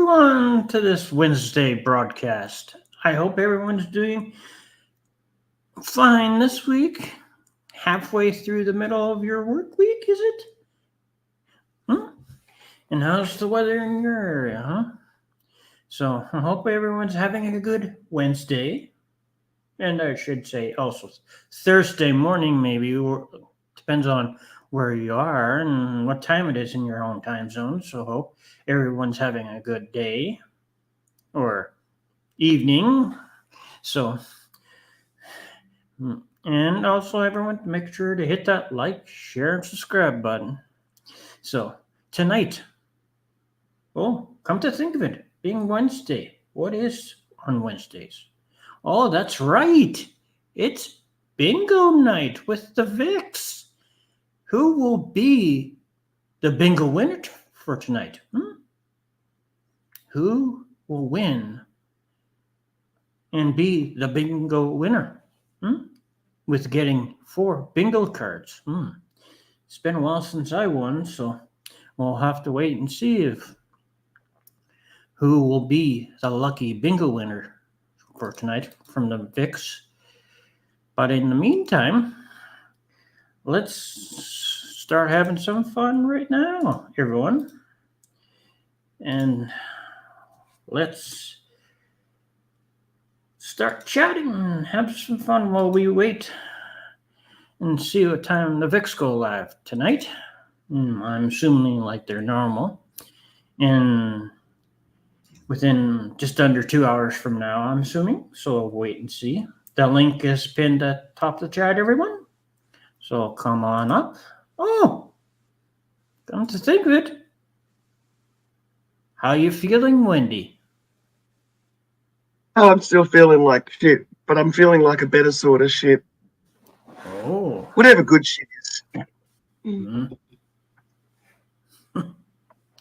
on to this Wednesday broadcast. I hope everyone's doing fine this week. Halfway through the middle of your work week, is it? Hmm? And how's the weather in your area, huh? So I hope everyone's having a good Wednesday. And I should say also Thursday morning, maybe, or depends on where you are and what time it is in your own time zone. So hope everyone's having a good day or evening. So, and also everyone make sure to hit that like, share, and subscribe button. So tonight, come to think of it, being Wednesday, what is on Wednesdays? Oh, that's right. It's bingo night with the Vicks. Who will be the bingo winner for tonight? Who will win and be the bingo winner with getting 4 bingo cards? It's been a while since I won, so we'll have to wait and see if who will be the lucky bingo winner for tonight from the Vicks. But in the meantime, let's start having some fun right now, everyone. And let's start chatting and have some fun while we wait and see what time the Vicks go live tonight. I'm assuming like they're normal. And within just under 2 hours from now, I'm assuming. So we'll wait and see. The link is pinned at the top of the chat, everyone. So come on up. Oh, come to think of it. How you feeling, Wendy? Oh, I'm still feeling like shit, but I'm feeling like a better sort of shit. Oh. Whatever good shit is.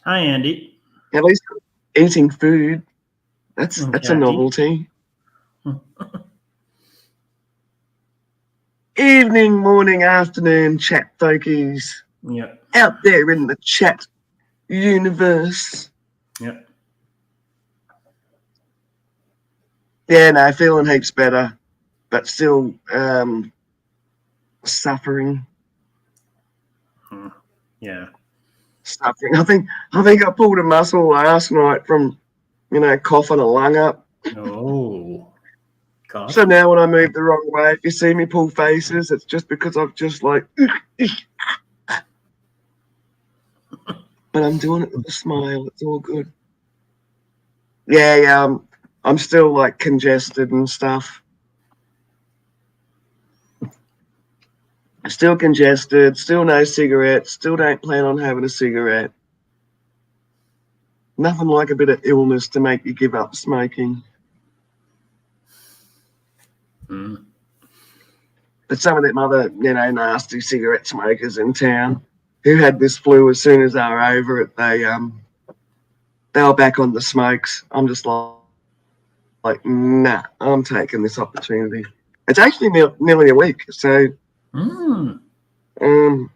Hi, Andy. At least eating food. That's a novelty. Evening, morning, afternoon, chat folkies. Yep. Out there in the chat universe. Yep. Yeah, no, feeling heaps better, but still suffering. Yeah. Suffering. I think I pulled a muscle last night from, coughing a lung up. Oh. God. So now when I move the wrong way, if you see me pull faces, it's just because I've just like, but I'm doing it with a smile. It's all good. Yeah. I'm still like congested and stuff. Still congested, still no cigarettes, still don't plan on having a cigarette. Nothing like a bit of illness to make you give up smoking. But some of them other, nasty cigarette smokers in town who had this flu as soon as they were over it, they were back on the smokes. I'm just like, nah, I'm taking this opportunity. It's actually nearly a week, so in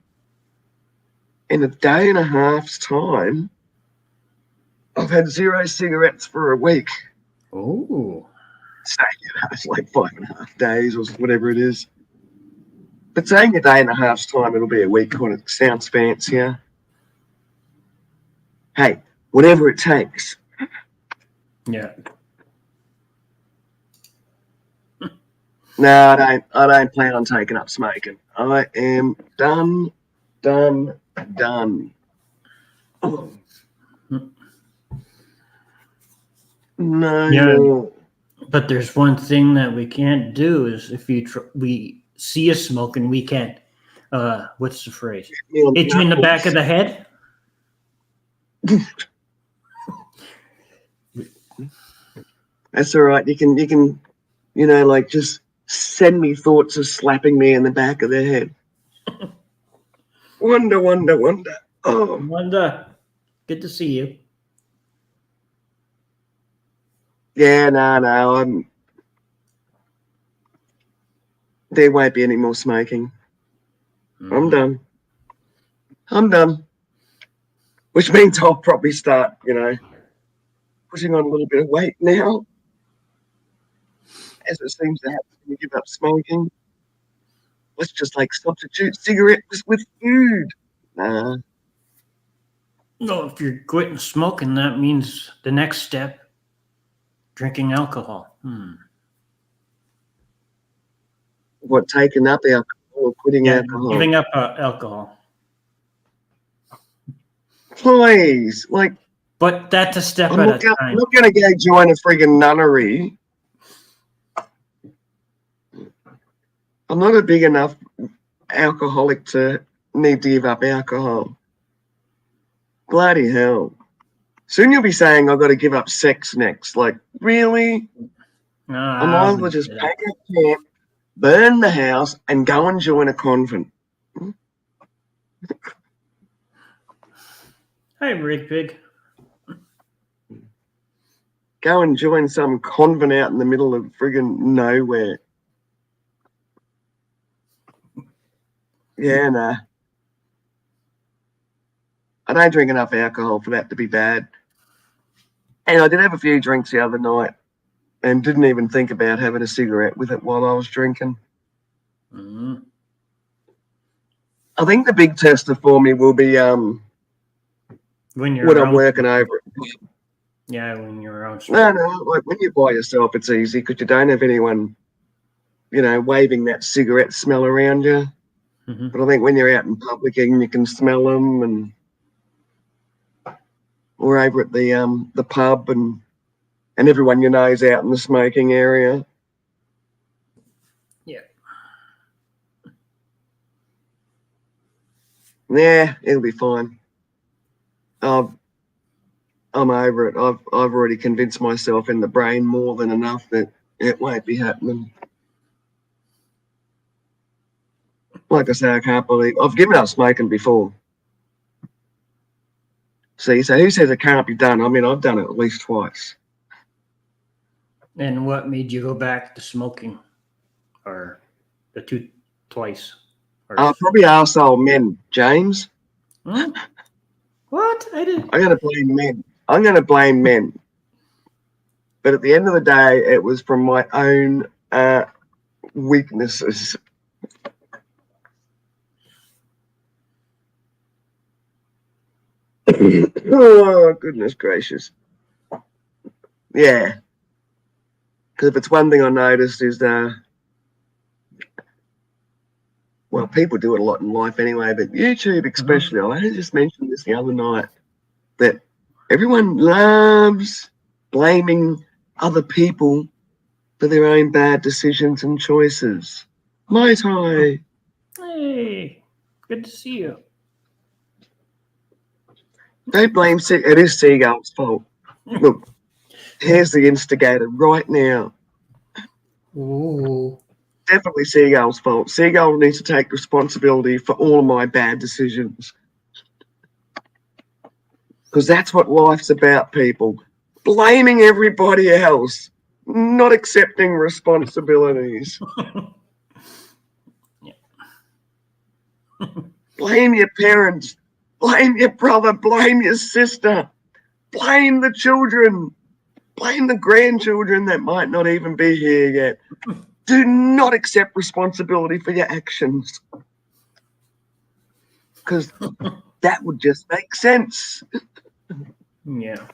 a day and a half's time, I've had 0 cigarettes for a week. Oh. So, it's like 5.5 days or whatever it is. But saying a day and a half's time, it'll be a week when it sounds fancier. Hey, whatever it takes. Yeah. No, I don't plan on taking up smoking. I am done. Oh. No more. But there's one thing that we can't do is if we see you smoking, we can't. What's the phrase? Hit you in the back of the head. That's all right. You can, like just send me thoughts of slapping me in the back of the head. Wonder. Oh, Wanda, good to see you. Yeah, no. There won't be any more smoking. I'm done. Which means I'll probably start, putting on a little bit of weight now, as it seems to happen when you give up smoking. Let's just like substitute cigarettes with food. Nah. No, if you're quitting smoking, that means the next step, drinking alcohol. What, taking up alcohol or quitting Yeah, alcohol? giving up alcohol. Please, like, But that's a step I'm at not a time. going to go join a friggin' nunnery. I'm not a big enough alcoholic to need to give up alcohol. Bloody hell. Soon you'll be saying I've got to give up sex next. Like, really? I might as well just pack up camp, burn the house, and go and join a convent. Hi, Rick Pig. Go and join some convent out in the middle of friggin' nowhere. Yeah, nah. I don't drink enough alcohol for that to be bad. And I did have a few drinks the other night and didn't even think about having a cigarette with it while I was drinking. Mm-hmm. I think the big tester for me will be When I'm working over it. Yeah, when you're around. No, like when you're by yourself, it's easy because you don't have anyone, waving that cigarette smell around you. Mm-hmm. But I think when you're out in public and you can smell them, or over at the pub and everyone you know is out in the smoking area. Yeah. Yeah, it'll be fine. I'm over it. I've already convinced myself in the brain more than enough that it won't be happening. Like I say, I can't believe I've given up smoking before. See, so who says it can't be done? I mean, I've done it at least twice. And what made you go back to smoking? Or the two twice? Probably arsehole men, James. Hmm? What? I didn't. I'm going to blame men. I'm going to blame men. But at the end of the day, it was from my own weaknesses. Oh, goodness gracious. Yeah. Because if it's one thing I noticed is, well, people do it a lot in life anyway, but YouTube especially, I only just mentioned this the other night, that everyone loves blaming other people for their own bad decisions and choices. Mai Tai. Hey, good to see you. Don't blame it is Seagull's fault. Look, here's the instigator right now. Ooh. Definitely Seagull's fault. Seagull needs to take responsibility for all of my bad decisions. Because that's what life's about, people. Blaming everybody else, not accepting responsibilities. Blame your parents. Blame your brother. Blame your sister. Blame the children. Blame the grandchildren that might not even be here yet. Do not accept responsibility for your actions. Because that would just make sense. Yeah.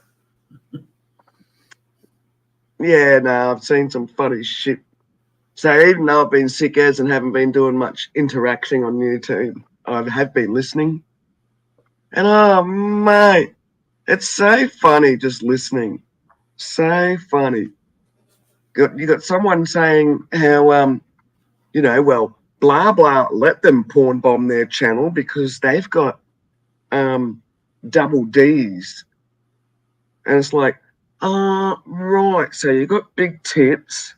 Yeah, no, I've seen some funny shit. So even though I've been sick as and haven't been doing much interacting on YouTube, I have been listening. And oh, mate, it's so funny just listening. So funny. You got someone saying how, well, blah, blah, let them porn bomb their channel because they've got double Ds. And it's like, oh, right, so you got big tits,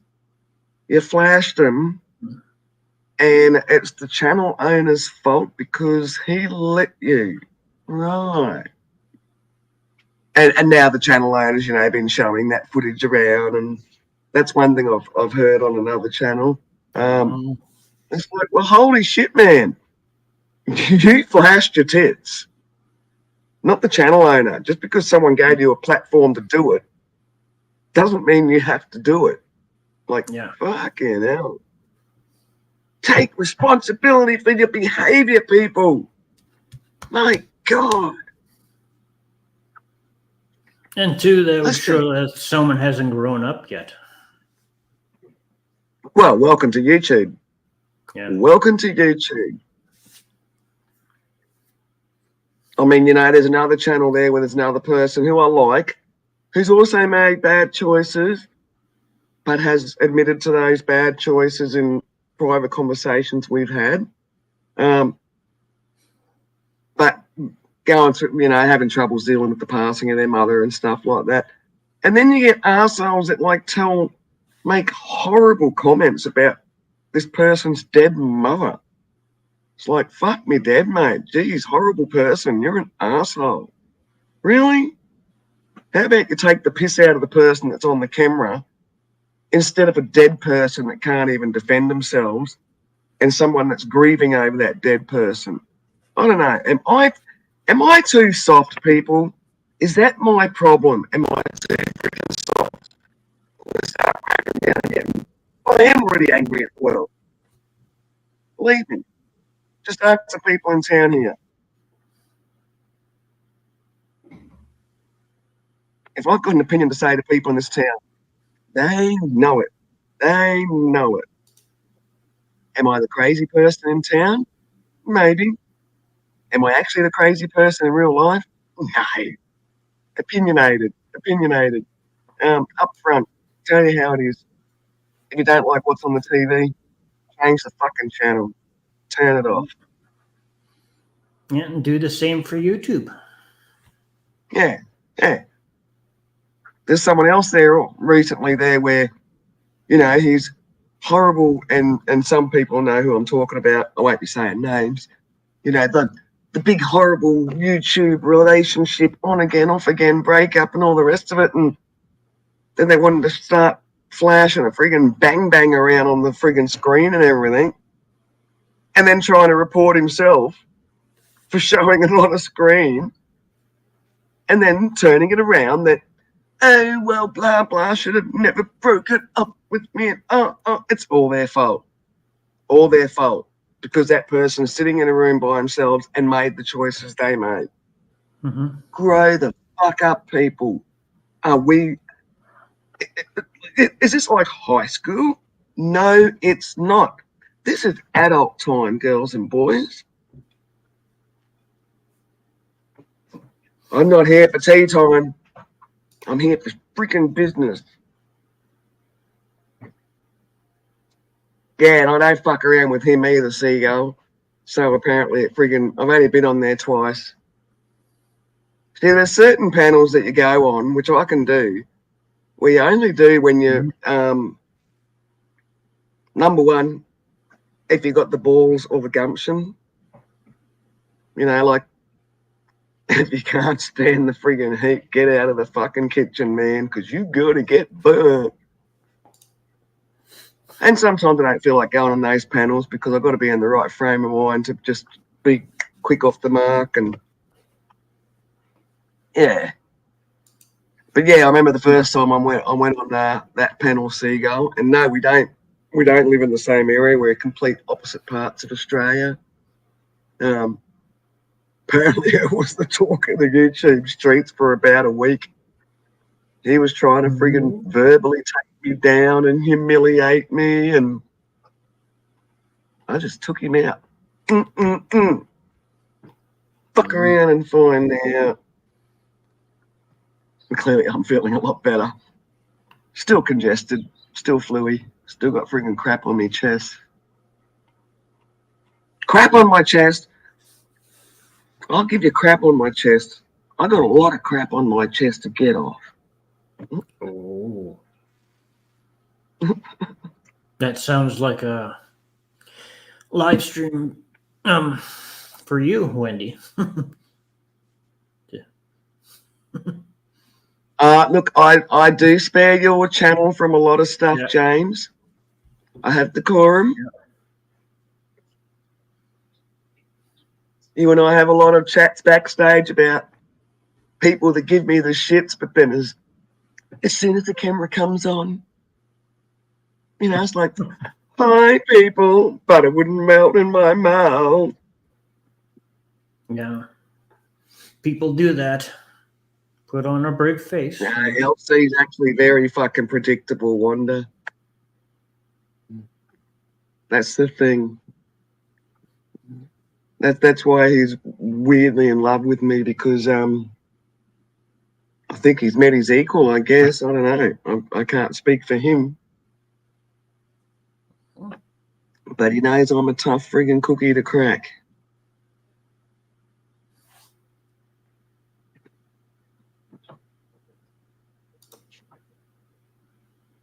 you flashed them, and it's the channel owner's fault because he let you. Right. And now the channel owners, been showing that footage around, and that's one thing I've heard on another channel. It's like, well, holy shit, man. You flashed your tits. Not the channel owner. Just because someone gave you a platform to do it doesn't mean you have to do it. Like, Yeah. fucking hell. Take responsibility for your behavior, people. My God. And two, that would Listen. show that someone hasn't grown up yet. Well, welcome to YouTube. Yeah. Welcome to YouTube. I mean, you know, there's another channel there where there's another person who I like, who's also made bad choices, but has admitted to those bad choices in private conversations we've had. But going through, you know, having troubles dealing with the passing of their mother and stuff like that. And then you get arseholes that like make horrible comments about this person's dead mother. It's like, fuck me dead, mate. Geez, horrible person. You're an asshole. Really? How about you take the piss out of the person that's on the camera instead of a dead person that can't even defend themselves and someone that's grieving over that dead person? I don't know. Am I too soft, people? Is that my problem? Am I too freaking soft? Start cracking down again. I am really angry at the world. Believe me. Just ask the people in town here. If I've got an opinion to say to people in this town, they know it. They know it. Am I the crazy person in town? Maybe. Am I actually the crazy person in real life? No. Opinionated. Up front. Tell you how it is. If you don't like what's on the TV, change the fucking channel. Turn it off. Yeah, and do the same for YouTube. Yeah. There's someone else there recently there where, you know, he's horrible, and some people know who I'm talking about. I won't be saying names. You know, the big horrible YouTube relationship, on again, off again, breakup and all the rest of it. And then they wanted to start flashing a friggin' bang around on the friggin' screen and everything. And then trying to report himself for showing it on a screen. And then turning it around that, oh, well, blah, blah, should have never broken up with me. It's all their fault. All their fault. Because that person is sitting in a room by themselves and made the choices they made. Mm-hmm. Grow the fuck up, people. Is this like high school? No, it's not. This is adult time, girls and boys. I'm not here for tea time. I'm here for freaking business. Yeah, and I don't fuck around with him either, Seagull. So apparently I've only been on there twice. See, there's certain panels that you go on, which I can do, where you only do when you're, number one, if you got the balls or the gumption. You know, like, if you can't stand the friggin' heat, get out of the fucking kitchen, man, because you gotta get burnt. And sometimes I don't feel like going on those panels because I've got to be in the right frame of mind to just be quick off the mark. And yeah. But yeah, I remember the first time I went on that panel, Seagull. And no, we don't live in the same area. We're complete opposite parts of Australia. Apparently it was the talk of the YouTube streets for about a week. He was trying to friggin' verbally take me down and humiliate me, and I just took him out. Fuck around and find out. And clearly I'm feeling a lot better. Still congested, still fluey, still got friggin' crap on my chest. Crap on my chest? I'll give you crap on my chest. I got a lot of crap on my chest to get off. Oh. That sounds like a live stream for you, Wendy. Look, I do spare your channel from a lot of stuff, Yeah. James. I have decorum. Yeah. You and I have a lot of chats backstage about people that give me the shits, but then as as soon as the camera comes on, you know, it's like, hi, people, but it wouldn't melt in my mouth. Yeah. People do that. Put on a brave face. No, LC is actually very fucking predictable, Wanda. That's the thing. That's why he's weirdly in love with me, because I think he's met his equal, I guess. I don't know. I can't speak for him. But he knows I'm a tough friggin' cookie to crack.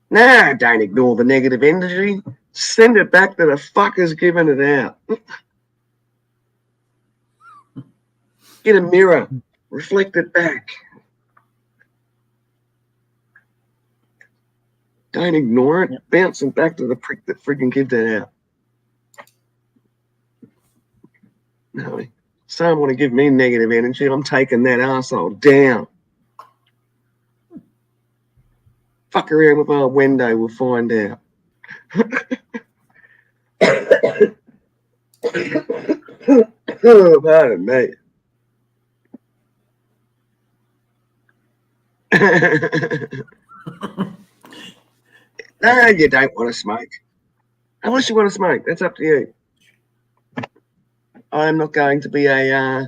Nah, don't ignore the negative energy. Send it back to the fuckers giving it out. Get a mirror. Reflect it back. Don't ignore it. Yep. Bounce it back to the prick that friggin' gives it out. No, someone want to give me negative energy, I'm taking that arsehole down. Fuck around with our window, we'll find out. Oh, pardon me. No, you don't want to smoke. Unless you want to smoke, that's up to you. I'm not going to be a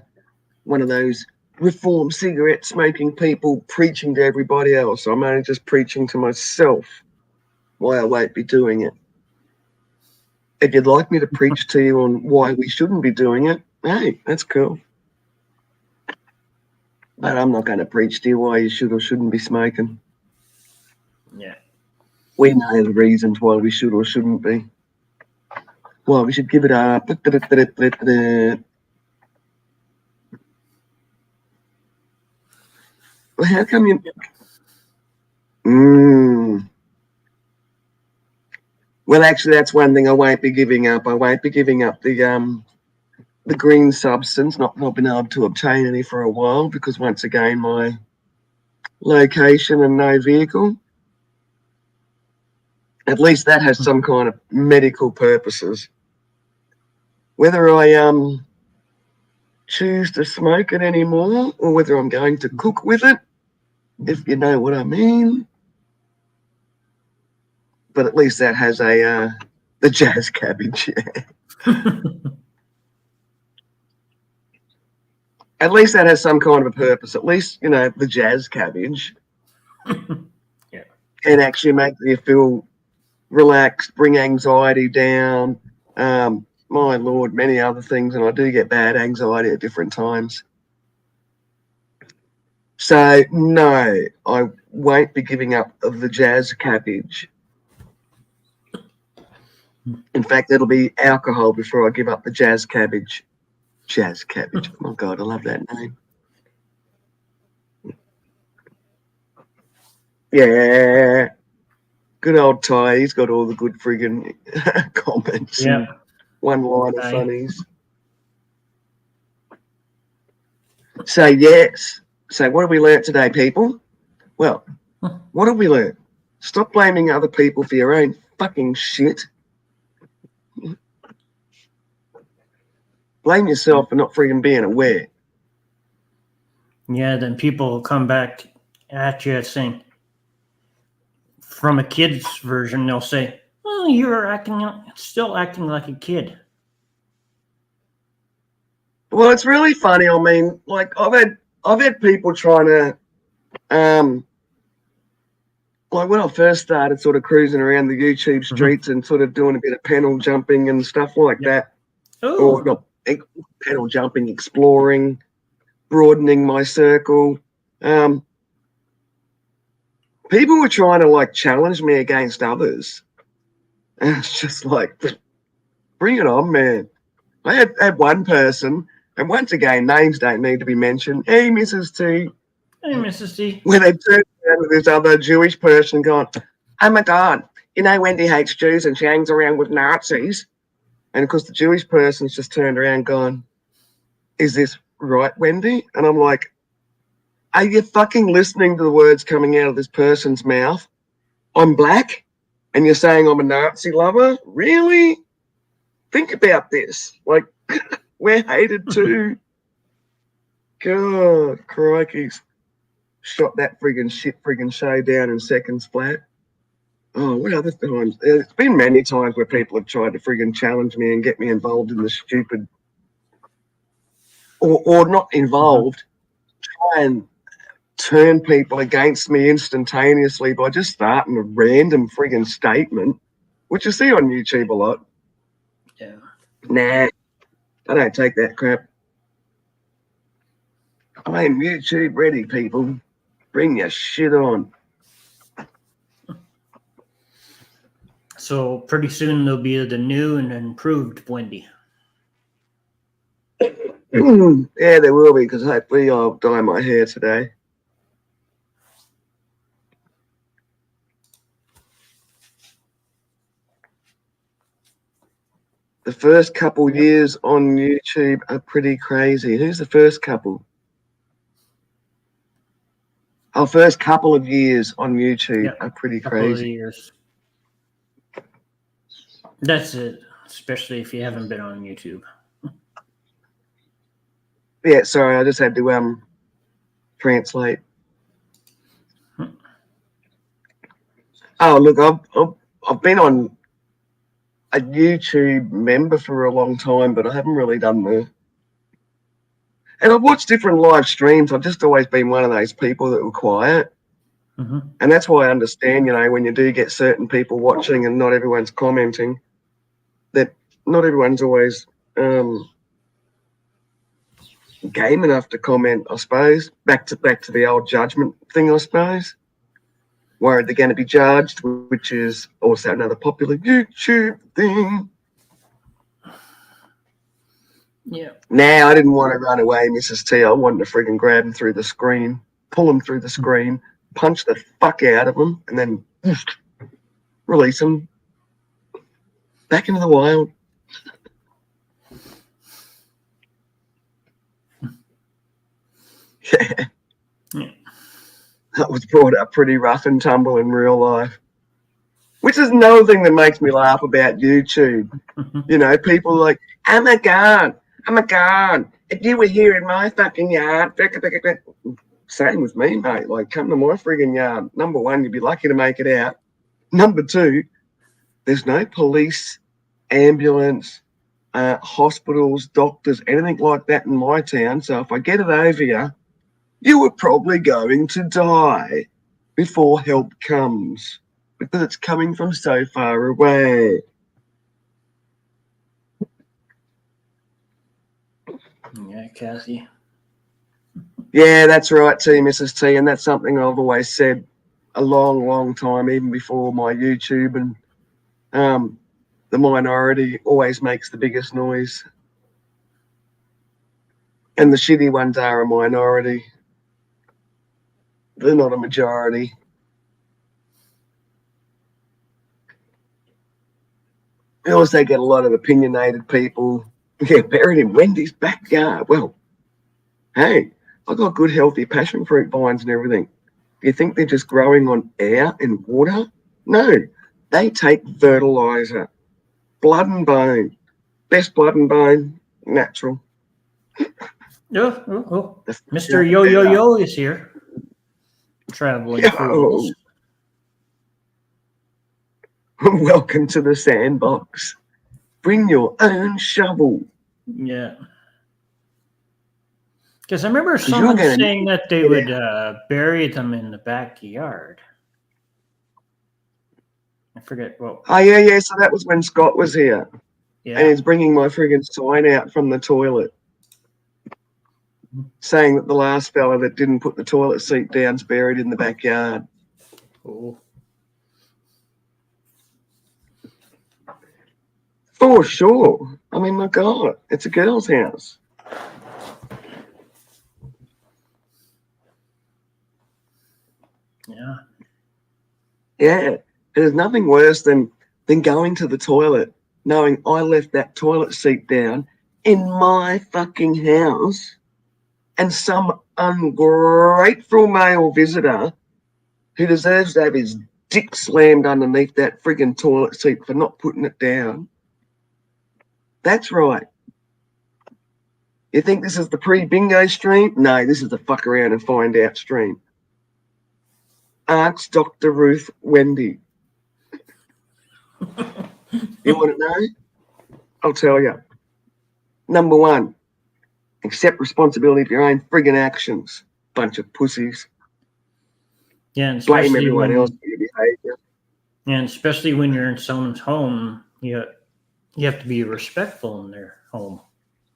one of those reformed cigarette smoking people preaching to everybody else. I'm only just preaching to myself why I won't be doing it. If you'd like me to preach to you on why we shouldn't be doing it, hey, that's cool. But I'm not going to preach to you why you should or shouldn't be smoking. Yeah. We know the reasons why we should or shouldn't be. Why we should give it up. Well, how come you... Well, actually, that's one thing I won't be giving up. I won't be giving up the green substance, not been able to obtain any for a while, because once again, my location and no vehicle. At least that has some kind of medical purposes. Whether I choose to smoke it anymore, or whether I'm going to cook with it, if you know what I mean. But at least that has a the jazz cabbage. At least that has some kind of a purpose. At least, you know, the jazz cabbage Yeah. can actually make you feel relaxed, bring anxiety down. My Lord, many other things, and I do get bad anxiety at different times. So no, I won't be giving up the jazz cabbage. In fact, it'll be alcohol before I give up the jazz cabbage. Jazz cabbage. Oh my God, I love that name. Yeah. Good old Ty. He's got all the good friggin' comments. Yeah. One-liner Aye. funnies. So, yes. So, what have we learnt today, people? Well, what have we learnt? Stop blaming other people for your own fucking shit. Blame yourself for not friggin' being aware. Yeah, then people will come back at you saying, from a kid's version, they'll say, "Oh, you're still acting like a kid." Well, it's really funny. I mean, like I've had people trying to, like when I first started sort of cruising around the YouTube streets and sort of doing a bit of panel jumping and stuff like that, or Oh, not panel jumping, exploring, broadening my circle. People were trying to like challenge me against others, and it's just like, bring it on, man. I had one person, and once again, names don't need to be mentioned. Hey, Mrs. T. hey, Mrs. T. When they turned around to this other Jewish person going, oh my God, you know Wendy hates Jews and she hangs around with Nazis. And of course the Jewish person's just turned around going, is this right, Wendy? And I'm like, Are you fucking listening to the words coming out of this person's mouth? I'm black, and you're saying I'm a Nazi lover? Really? Think about this. Like, we're hated too. God, crikeys. Shot that friggin' show down in seconds flat. Oh, what other times? It's been many times where people have tried to friggin' challenge me and get me involved in the stupid, or not involved, try and turn people against me instantaneously by just starting a random friggin' statement, which you see on YouTube a lot. Yeah. Nah, I don't take that crap. I am YouTube ready, people. Bring your shit on. So pretty soon there'll be the new and improved Wendy. Yeah, there will be, because hopefully I'll dye my hair today. The first couple years on YouTube are pretty crazy. Who's the first couple? Our first couple of years on YouTube are pretty Couple of crazy. years. That's it, especially if you haven't been on YouTube. Yeah, sorry, I just had to translate. Oh, look, I've been on a YouTube member for a long time, but I haven't really done the. And I've watched different live streams. I've just always been one of those people that were quiet. Mm-hmm. And that's why I understand, when you do get certain people watching and not everyone's commenting, that not everyone's always game enough to comment, I suppose. Back to the old judgment thing, I suppose. Worried they're going to be judged, which is also another popular YouTube thing. Yeah. Now, I didn't want to run away, Mrs. T. I wanted to friggin' grab him through the screen, pull him through the screen, punch the fuck out of him, and then release him back into the wild. Yeah. That was brought up pretty rough and tumble in real life. Which is another thing that makes me laugh about YouTube. People are like, oh my God, if you were here in my fucking yard, same with me, mate. Like, come to my friggin' yard. Number one, you'd be lucky to make it out. Number two, there's no police, ambulance, hospitals, doctors, anything like that in my town. So if I get it over you, you were probably going to die before help comes, because it's coming from so far away. Yeah, Kathy. Yeah, that's right, Mrs. T, and that's something I've always said a long, long time, even before my YouTube, and the minority always makes the biggest noise. And the shitty ones are a minority. They're not a majority. We also get a lot of opinionated people. Yeah, buried in Wendy's backyard. Well, hey, I've got good, healthy passion fruit vines and everything. Do you think they're just growing on air and water? No, they take fertilizer. Blood and bone. Best blood and bone, natural. Oh. Mr. Yo is here. Traveling fools. Welcome to the sandbox. Bring your own shovel. Yeah. Because I remember someone saying that they would bury them in the backyard. I forget what. Oh, yeah. So that was when Scott was here. Yeah. And he's bringing my friggin' sign out from the toilet, saying that the last fella that didn't put the toilet seat down's buried in the backyard. Oh. For sure. I mean, my God, it's a girl's house. Yeah. Yeah. There's nothing worse than going to the toilet, knowing I left that toilet seat down in my fucking house, and some ungrateful male visitor who deserves to have his dick slammed underneath that friggin' toilet seat for not putting it down. That's right. You think this is the pre-bingo stream? No, this is the fuck around and find out stream. Ask Dr. Ruth Wendy. You want to know? I'll tell you. Number one, accept responsibility for your own friggin' actions. Bunch of pussies. Yeah, and Blame especially everyone when, else for your behaviour. and especially when you're in someone's home, you have to be respectful in their home.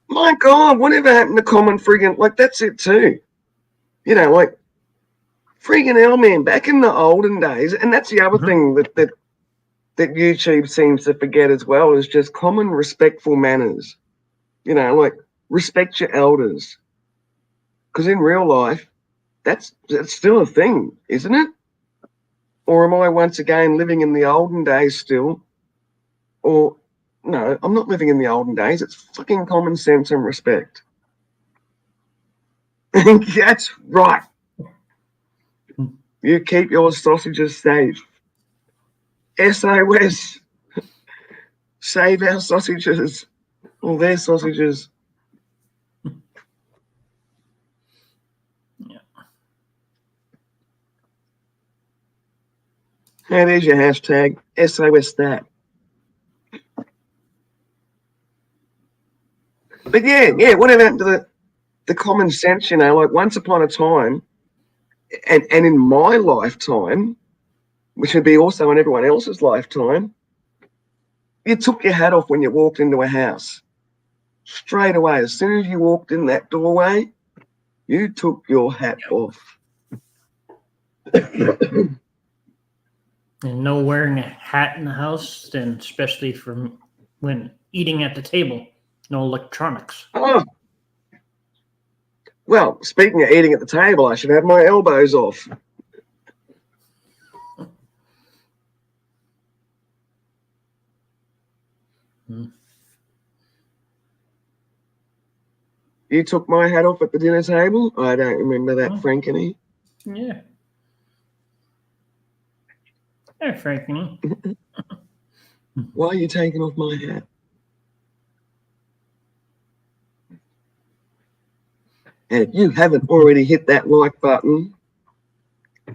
My God, whatever happened to common friggin', like, that's it too. You know, like, friggin' hell, man, back in the olden days, and that's the other thing that YouTube seems to forget as well, is just common respectful manners. You know, like, respect your elders. Because in real life, that's still a thing, isn't it? Or am I once again living in the olden days still? Or, no, I'm not living in the olden days. It's fucking common sense and respect. That's right. You keep your sausages safe. SOS. Save our sausages. Or their sausages. Yeah. Hey, there's your hashtag. SOS that. But yeah, whatever happened to the common sense, you know, like once upon a time, and in my lifetime, which would be also in everyone else's lifetime, you took your hat off when you walked into a house. Straight away, as soon as you walked in that doorway, you took your hat off. And no wearing a hat in the house, and especially from when eating at the table. No electronics. Oh. Well, speaking of eating at the table, I should have my elbows off. You took my hat off at the dinner table? I don't remember that, Frankeny. Yeah. Hey, Frankeny. Why are you taking off my hat? And if you haven't already hit that like button,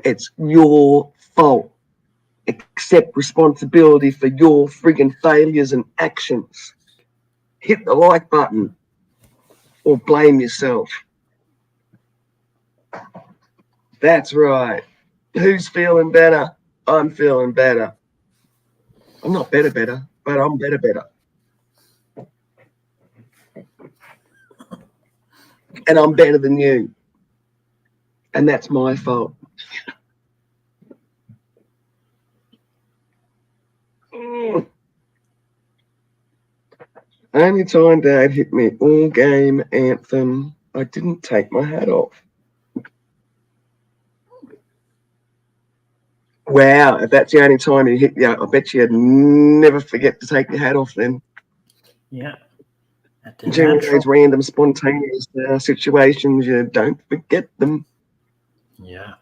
it's your fault. Accept responsibility for your friggin' failures and actions. Hit the like button or blame yourself. That's right. Who's feeling better? I'm feeling better. I'm not better, but I'm better. And I'm better than you. And that's my fault. Only time Dad hit me all game anthem, I didn't take my hat off. Wow, if that's the only time he hit you, I bet you'd never forget to take your hat off then. Yeah. During those random, spontaneous situations, you don't forget them. Yeah.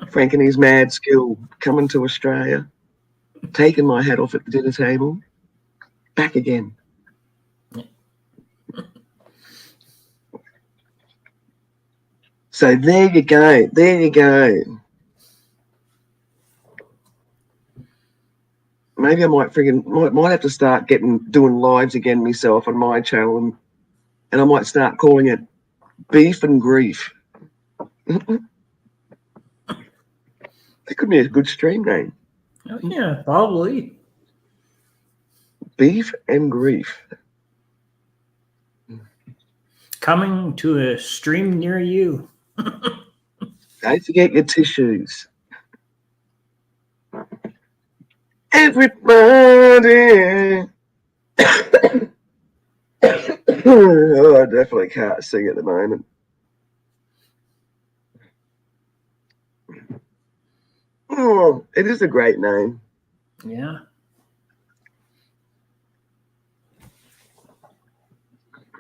Frank and his mad skill coming to Australia, taking my hat off at the dinner table, back again. So there you go. There you go. Maybe I might have to start doing lives again myself on my channel, and I might start calling it Beef and Grief. That could be a good stream name. Oh, yeah, probably. Beef and Grief. Coming to a stream near you. Don't forget your tissues. Everybody. Oh, I definitely can't sing at the moment. Oh, it is a great name. Yeah.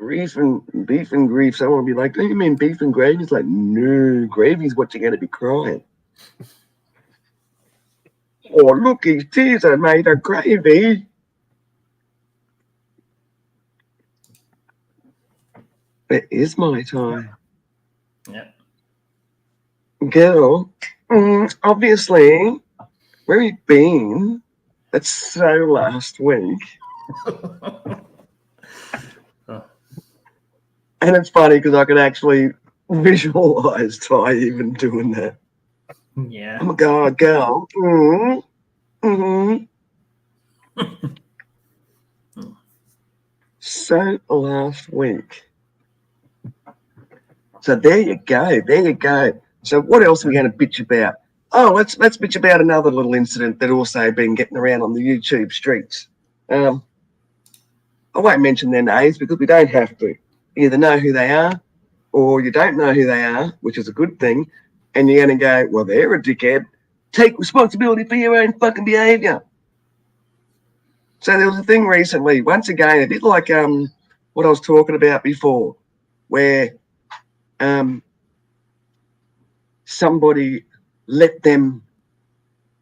beef and grief. Someone will be like, "Do you mean beef and gravy?" It's like, no, gravy's what you're going to be crying. Oh, look, his tears are made of gravy. It is my time. Yeah. Girl, obviously, where have you been? That's so last week. And it's funny because I could actually visualize Ty even doing that. Yeah. Oh my God, girl. So last week. So there you go. There you go. So what else are we going to bitch about? Oh, let's bitch about another little incident that also been getting around on the YouTube streets. I won't mention their names because we don't have to. You either know who they are or you don't know who they are, which is a good thing. And you're going to go, well, they're a dickhead. Take responsibility for your own fucking behaviour. So there was a thing recently, once again, a bit like what I was talking about before, where somebody let them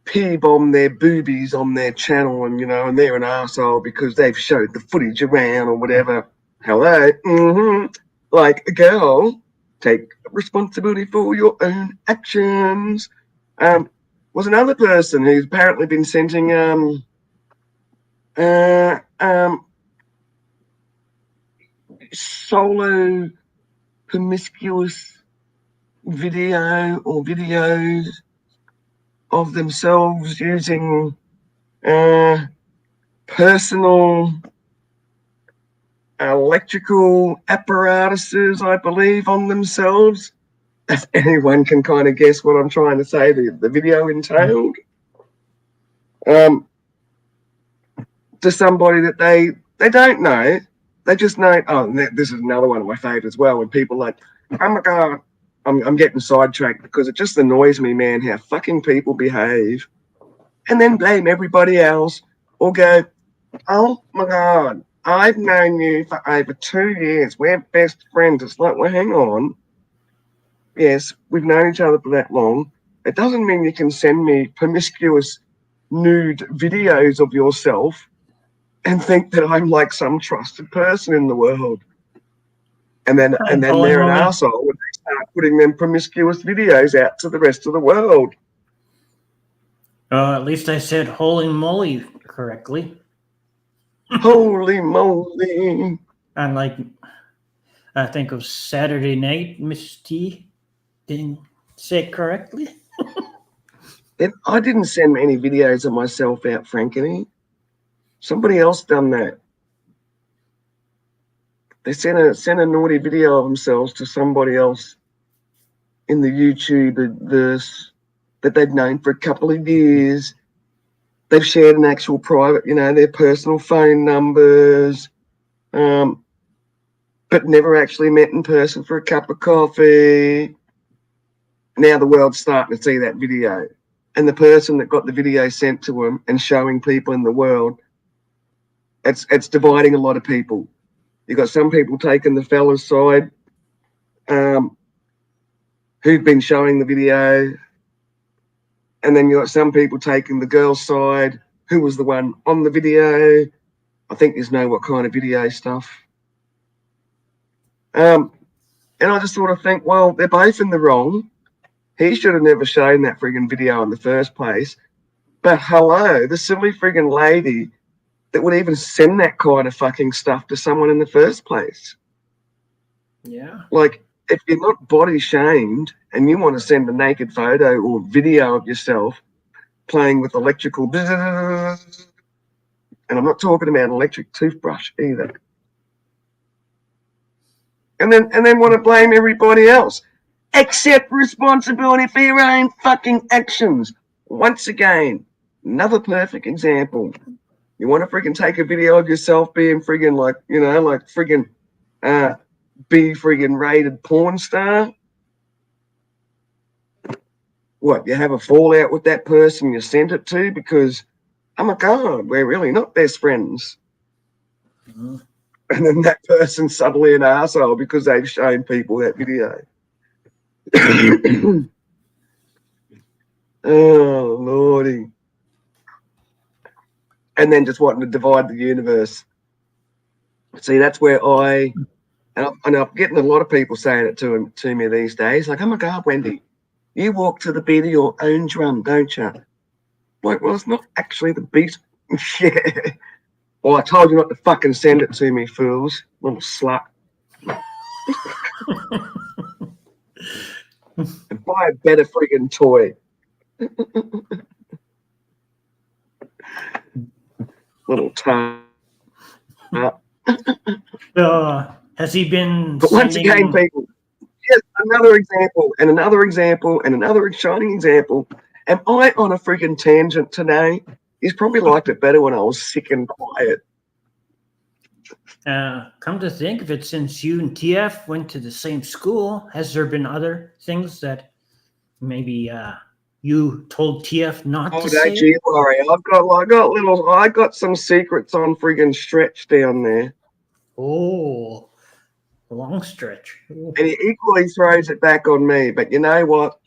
P-bomb their boobies on their channel and, and they're an arsehole because they've showed the footage around or whatever. Hello? Like, a girl, take responsibility for your own actions. Was another person who's apparently been sending solo promiscuous video or videos of themselves using personal electrical apparatuses, I believe, on themselves. If anyone can kind of guess what I'm trying to say, the video entailed. To somebody that they don't know, they just know. Oh, this is another one of my favorites as well. When people are like, oh my God, I'm getting sidetracked because it just annoys me, man, how fucking people behave, and then blame everybody else or go, oh my God, I've known you for over 2 years. We're best friends. It's like, well, hang on. Yes, we've known each other for that long. It doesn't mean you can send me promiscuous nude videos of yourself and think that I'm like some trusted person in the world. And then they're an asshole when they start putting them promiscuous videos out to the rest of the world. At least I said holy moly correctly. Holy moly. And like, I think of Saturday night, Miss T didn't say it correctly. I didn't send any videos of myself out, Frankeny. Somebody else done that. They sent a naughty video of themselves to somebody else in the YouTube that they've known for a couple of years. They've shared an actual private, their personal phone numbers, but never actually met in person for a cup of coffee. Now the world's starting to see that video. And the person that got the video sent to them and showing people in the world, it's dividing a lot of people. You've got some people taking the fella's side, who've been showing the video, and then you've got some people taking the girl's side, who was the one on the video. I think there's no what kind of video stuff. And I just sort of think, well, they're both in the wrong. He should have never shown that friggin' video in the first place. But hello, the silly friggin' lady that would even send that kind of fucking stuff to someone in the first place. Yeah. Like, if you're not body shamed and you want to send a naked photo or video of yourself playing with electrical, and I'm not talking about an electric toothbrush either, and then want to blame everybody else. Accept responsibility for your own fucking actions. Once again, another perfect example. You want to freaking take a video of yourself being friggin' like, be friggin' rated porn star? What, you have a fallout with that person you sent it to because, oh my God, we're really not best friends. Mm-hmm. and then that person's suddenly an asshole because they've shown people that video. Oh, Lordy. And then just wanting to divide the universe. See, that's where and I'm getting a lot of people saying it to me these days. Like, oh my God, Wendy, you walk to the beat of your own drum, don't you? Like, well, it's not actually the beat. Yeah. Well, I told you not to fucking send it to me, fools. Little slut. And buy a better friggin' toy. Little tart. Has he been? But once again, people, yes, another example, and another example, and another shining example. Am I on a friggin' tangent today? He's probably liked it better when I was sick and quiet. Come to think of it, since you and TF went to the same school, has there been other things that maybe you told TF not to say? Don't you worry. I got some secrets on friggin' Stretch down there. Oh, a long stretch. Ooh. And he equally throws it back on me. But you know what?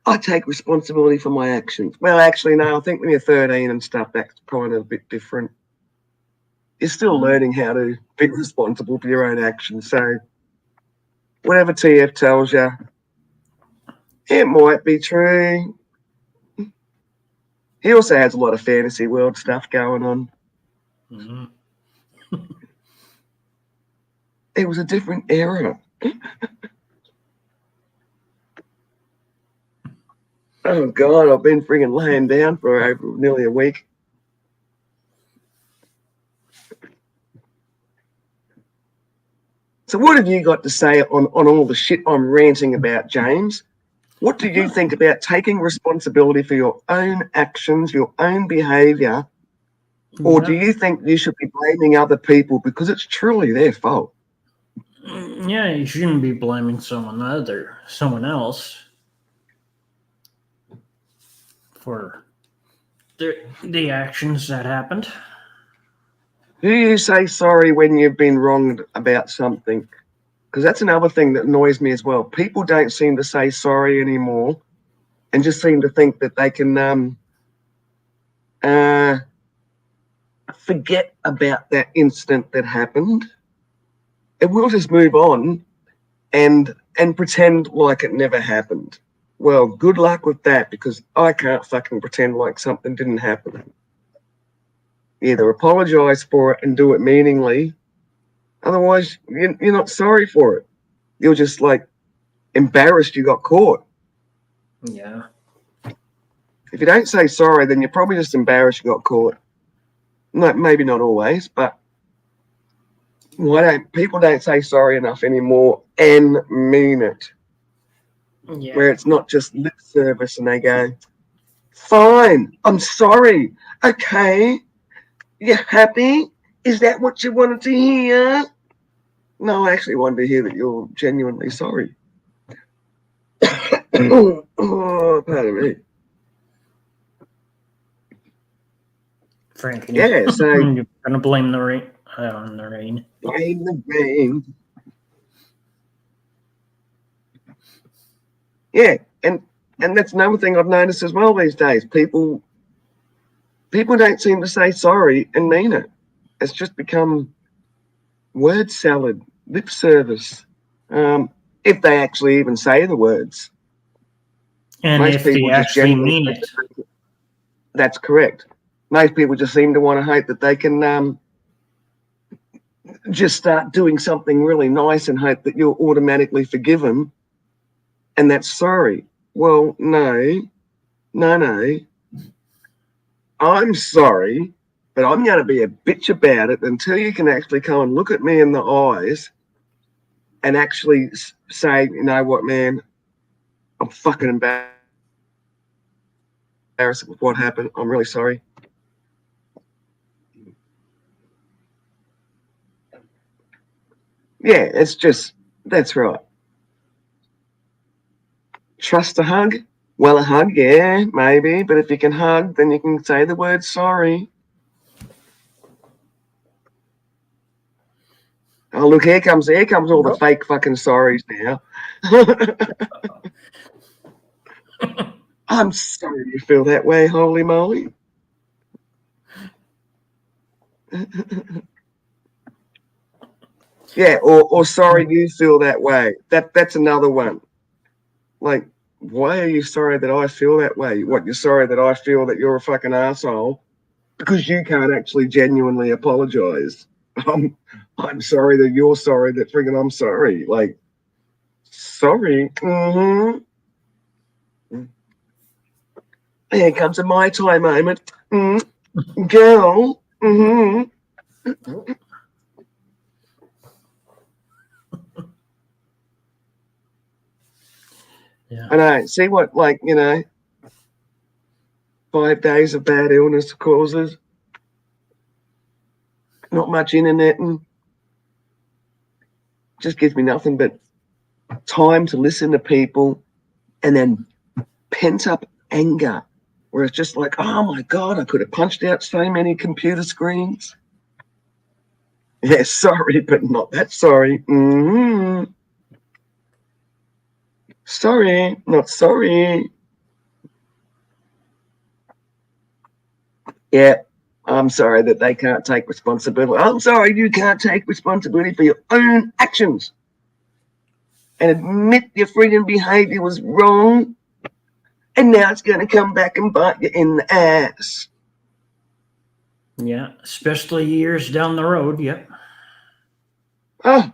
I take responsibility for my actions. Well, actually, no, I think when you're 13 and stuff, that's kind of a bit different. You're still learning how to be responsible for your own actions. So whatever TF tells you, it might be true. He also has a lot of fantasy world stuff going on. Mm-hmm. It was a different era. Oh, God, I've been friggin' laying down for over nearly a week. So what have you got to say on all the shit I'm ranting about, James? What do you think about taking responsibility for your own actions, your own behaviour? Or do you think you should be blaming other people because it's truly their fault? Yeah, you shouldn't be blaming someone else for the actions that happened. Do you say sorry when you've been wronged about something? Because that's another thing that annoys me as well. People don't seem to say sorry anymore and just seem to think that they can forget about that incident that happened. And we'll just move on and pretend like it never happened. Well, good luck with that, because I can't fucking pretend like something didn't happen. Either apologise for it and do it meaningly. Otherwise, you're not sorry for it. You're just like embarrassed you got caught. Yeah. If you don't say sorry, then you're probably just embarrassed you got caught. No, maybe not always, but people don't say sorry enough anymore and mean it. Yeah. Where it's not just lip service and they go, fine, I'm sorry. Okay, you happy? Is that what you wanted to hear? No, I actually wanted to hear that you're genuinely sorry. Oh, pardon me. Frank, Yeah, so you're gonna blame the rain on the rain. Blame the rain. Yeah, and that's another thing I've noticed as well these days. People don't seem to say sorry and mean it. It's just become word salad, lip service. If they actually even say the words. And most if they actually mean it. That's correct. Most people just seem to want to hope that they can just start doing something really nice and hope that you're automatically forgiven, and that's sorry. Well, no. I'm sorry, but I'm going to be a bitch about it until you can actually come and look at me in the eyes and actually say, you know what, man, I'm fucking embarrassed with what happened. I'm really sorry. Yeah, it's just, that's right. Trust a hug? Well, a hug, yeah, maybe. But if you can hug, then you can say the word sorry. Oh, look, here comes all the fake fucking sorries now. I'm sorry you feel that way, holy moly. Yeah, or sorry you feel that way. That's another one. Like, why are you sorry that I feel that way? What, you're sorry that I feel that you're a fucking asshole? Because you can't actually genuinely apologize. I'm sorry that you're sorry that friggin' I'm sorry. Like, sorry. Here comes a my time moment. Girl. Yeah. I know. See what, like, 5 days of bad illness causes. Not much internet and just gives me nothing but time to listen to people and then pent up anger where it's just like, oh my God, I could have punched out so many computer screens. Yeah, sorry, but not that sorry. Sorry, not sorry. Yeah, I'm sorry that they can't take responsibility. I'm sorry you can't take responsibility for your own actions and admit your freaking behavior was wrong. And now it's going to come back and bite you in the ass. Yeah, especially years down the road. Yep. Oh,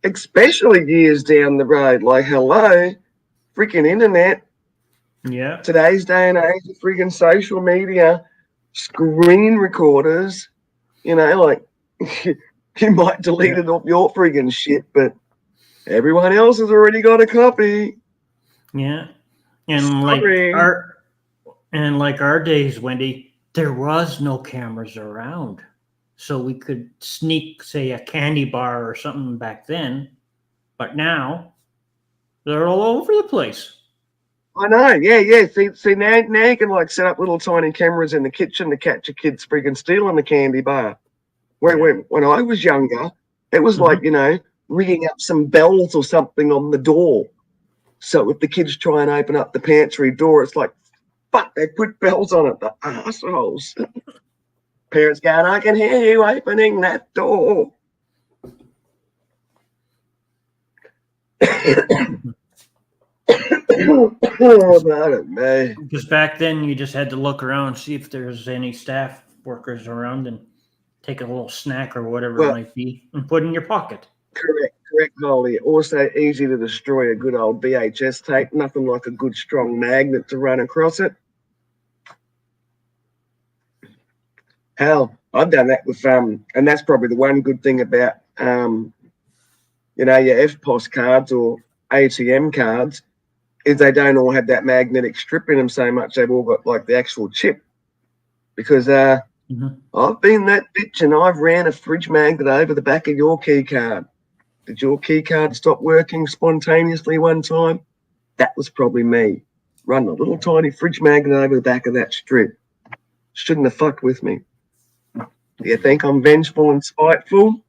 especially years down the road. Like, hello, freaking internet. Yeah. Today's day and age of freaking social media, screen recorders, like you might delete it off your freaking shit, but everyone else has already got a copy. Yeah. And Sorry. like our days, Wendy, there was no cameras around. So we could sneak, say, a candy bar or something back then. But now they're all over the place. I know, yeah. See now you can like set up little tiny cameras in the kitchen to catch your kids freaking stealing the candy bar. When I was younger, it was like, rigging up some bells or something on the door. So if the kids try and open up the pantry door, it's like, fuck, they put bells on it, the assholes. Parents going, I can hear you opening that door. Because back then you just had to look around, see if there's any staff workers around, and take a little snack or whatever it might be and put in your pocket. Correct, Holly. Also easy to destroy a good old VHS tape. Nothing like a good strong magnet to run across it. Hell, I've done that with and that's probably the one good thing about your FPOS cards or ATM cards is they don't all have that magnetic strip in them so much. They've all got like the actual chip. Because I've been that bitch and I've ran a fridge magnet over the back of your key card. Did your key card stop working spontaneously one time? That was probably me. Run a little tiny fridge magnet over the back of that strip. Shouldn't have fucked with me. Do you think I'm vengeful and spiteful?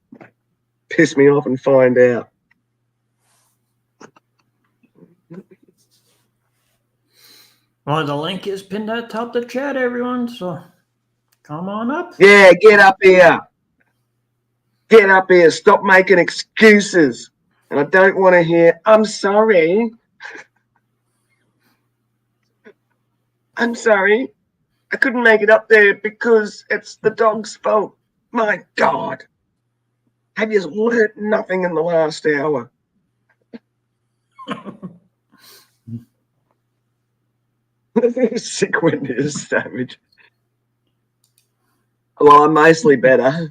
Piss me off and find out. Well, the link is pinned at the top of the chat, everyone, so come on up. Yeah, get up here. Get up here. Stop making excuses. And I don't want to hear, I'm sorry. I'm sorry. I couldn't make it up there because it's the dog's fault. My God. Have you learned nothing in the last hour? Sick Wendy is savage. Well, I'm mostly better.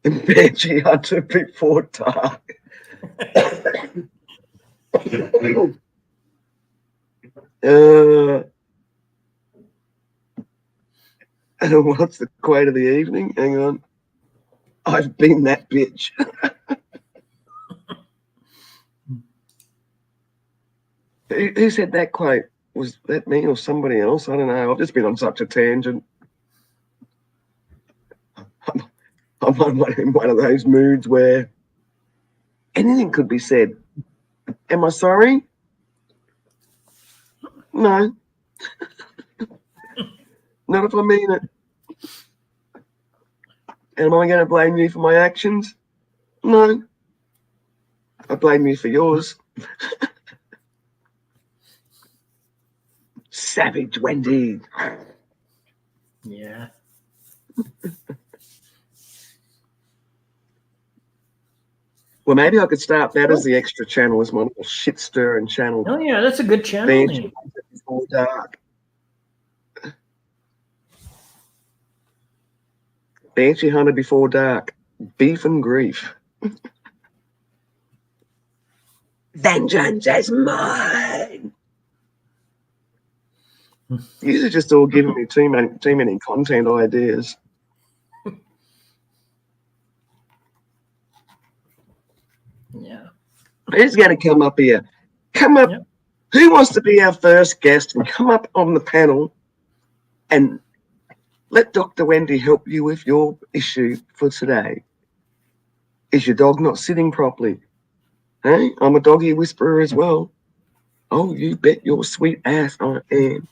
And Benji Hunter before dark. What's the quote of the evening? Hang on. I've been that bitch. Who said that quote? Was that me or somebody else? I don't know. I've just been on such a tangent. I'm I'm in one of those moods where anything could be said. Am I sorry? No. Not if I mean it. Am I going to blame you for my actions? No. I blame you for yours. Savage Wendy. Yeah. Well, maybe I could start that as the extra channel, as my little shit stirring channel. Oh, yeah, that's a good channel Banshee name. Before Dark. Banshee Hunter Before Dark. Beef and grief. Vengeance is mine. These are just all giving me too many content ideas. Yeah. Who's going to come up here? Come up. Yep. Who wants to be our first guest and come up on the panel and let Dr. Wendy help you with your issue for today? Is your dog not sitting properly? Hey, I'm a doggy whisperer as well. Oh, you bet your sweet ass I am.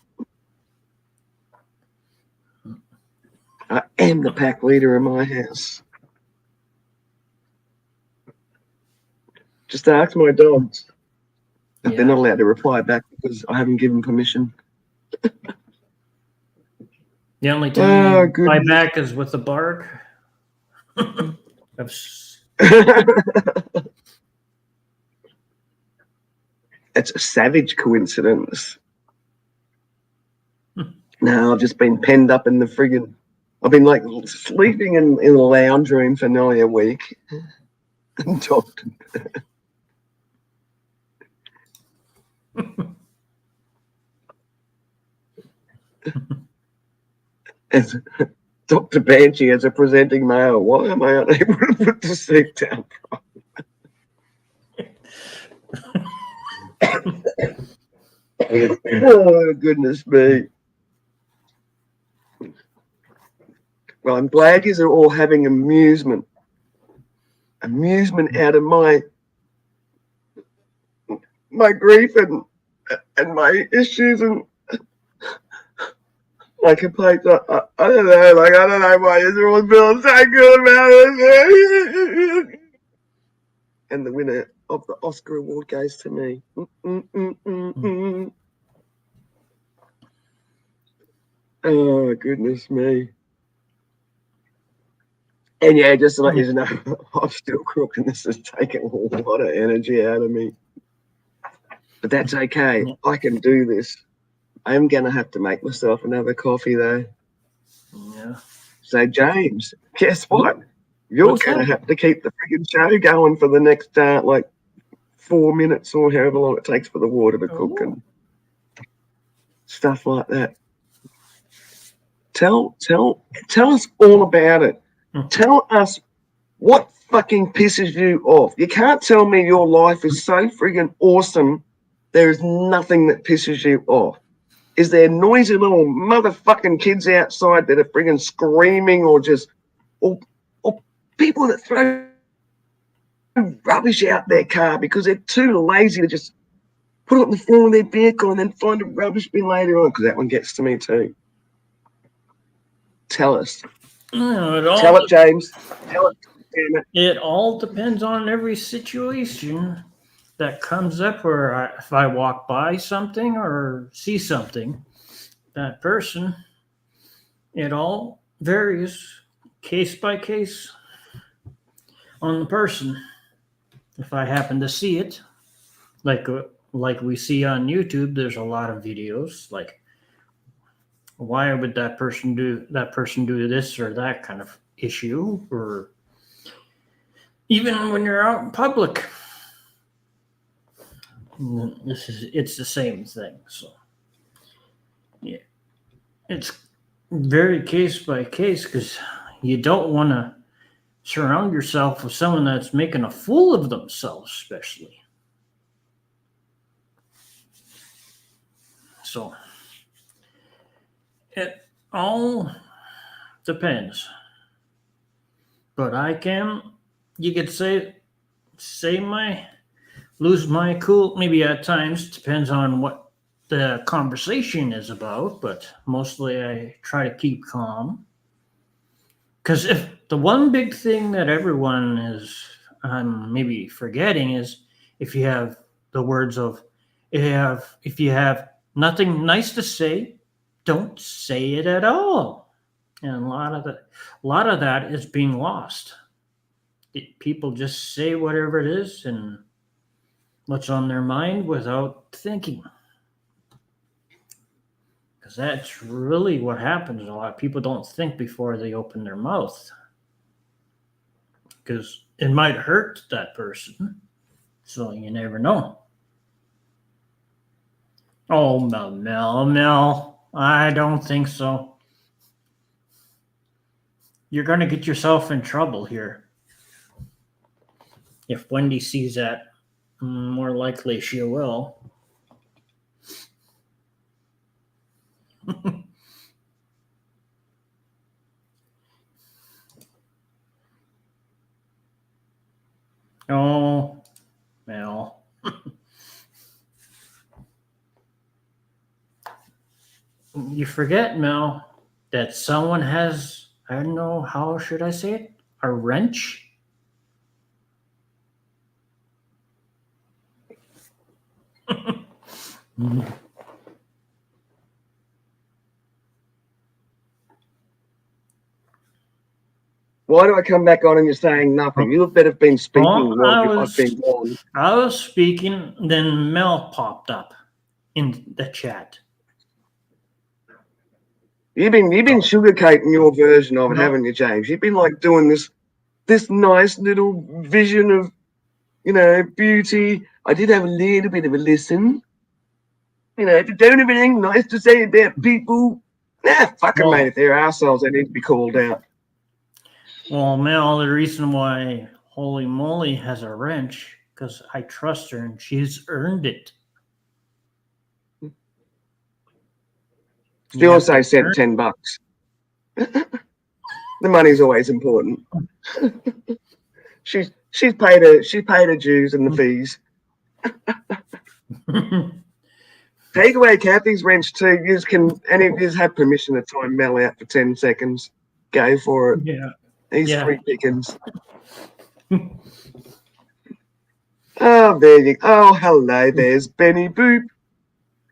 I am the pack leader in my house. Just ask my dogs. Yeah. They're not allowed to reply back because I haven't given permission. The only time Oh, you reply goodness. back is with a bark. It's a savage coincidence. No, I've just been penned up in the friggin'. I've been like sleeping in the lounge room for nearly a week. As Dr. Banshee as a presenting male, why am I unable to put the seat down? Oh, goodness me. Well, I'm glad you are all having amusement out of my grief and my issues and my complaints. I don't know, I don't know why everyone's feeling so good about it. And the winner of the Oscar award goes to me. Oh, goodness me. And yeah, just to let you know, I'm still cooking. This is taking a lot of energy out of me. But that's okay. Yeah. I can do this. I am going to have to make myself another coffee, though. Yeah. So, James, guess what? You're What's going to that? have to keep the friggin' show going for the next, 4 minutes or however long it takes for the water to cook and stuff like that. Tell us all about it. Tell us what fucking pisses you off. You can't tell me your life is so friggin' awesome. There is nothing that pisses you off. Is there noisy little motherfucking kids outside that are friggin' screaming or people that throw rubbish out their car because they're too lazy to just put it on the floor of their vehicle and then find a rubbish bin later on? Because that one gets to me too. Tell us. Tell it, James. Tell it. Damn it. It all depends on every situation that comes up where if I walk by something or see something, that person, it all varies case by case on the person. If I happen to see it, like we see on YouTube, there's a lot of videos like, why would that person do this or that kind of issue, or even when you're out in public, it's the same thing. So yeah, it's very case by case, because you don't want to surround yourself with someone that's making a fool of themselves, especially. So it all depends. but you could lose my cool, maybe at times, depends on what the conversation is about, but mostly I try to keep calm. Because if the one big thing that everyone is maybe forgetting is if you have the words of if you have nothing nice to say, don't say it at all. And a lot of that is being lost. People just say whatever it is and what's on their mind without thinking. Because that's really what happens. A lot of people don't think before they open their mouth. Because it might hurt that person. So you never know. Oh, Mel. I don't think so. You're going to get yourself in trouble here. If Wendy sees that, more likely she will. Oh, Mel. You forget, Mel, that someone has, I don't know, how should I say it? A wrench? Why do I come back on and you're saying nothing? You have better been speaking while I've been gone. I was speaking, then Mel popped up in the chat. You've been sugarcoating your version of it, haven't you, James? You've been like doing this nice little vision of, beauty. I did have a little bit of a listen. If you don't have anything nice to say about people, fuck them, mate. If they're assholes, they need to be called out. Well, Mel, the reason why Holy Moly has a wrench, because I trust her and she's earned it. She also said $10. The money's always important. She paid her dues and the fees. Take away Kathy's wrench too. Any of you have permission to time Mel out for 10 seconds. Go for it. Yeah. He's free pickings. Oh, there you go. Oh, hello. There's Benny Boop.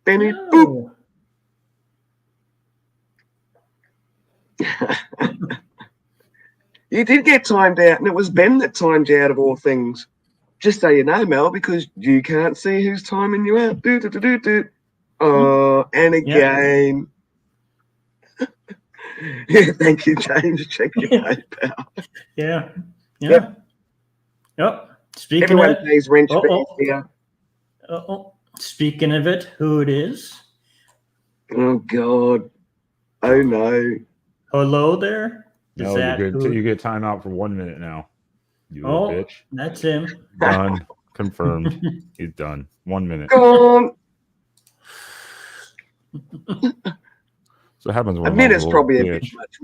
Benny Boop. You did get timed out, and it was Ben that timed you out of all things. Just so you know, Mel, because you can't see who's timing you out. Oh, and again. Yeah, thank you, James. Check your PayPal. Yeah. Yep. Speaking Everyone of pays wrench fees here. Speaking of it, who it is? Oh God. Oh no. Hello there. No, you're good. You get time out for 1 minute now. You little bitch. That's him. Done. Confirmed. He's done. 1 minute. Gone. So it happens when a minute's probably a bit much.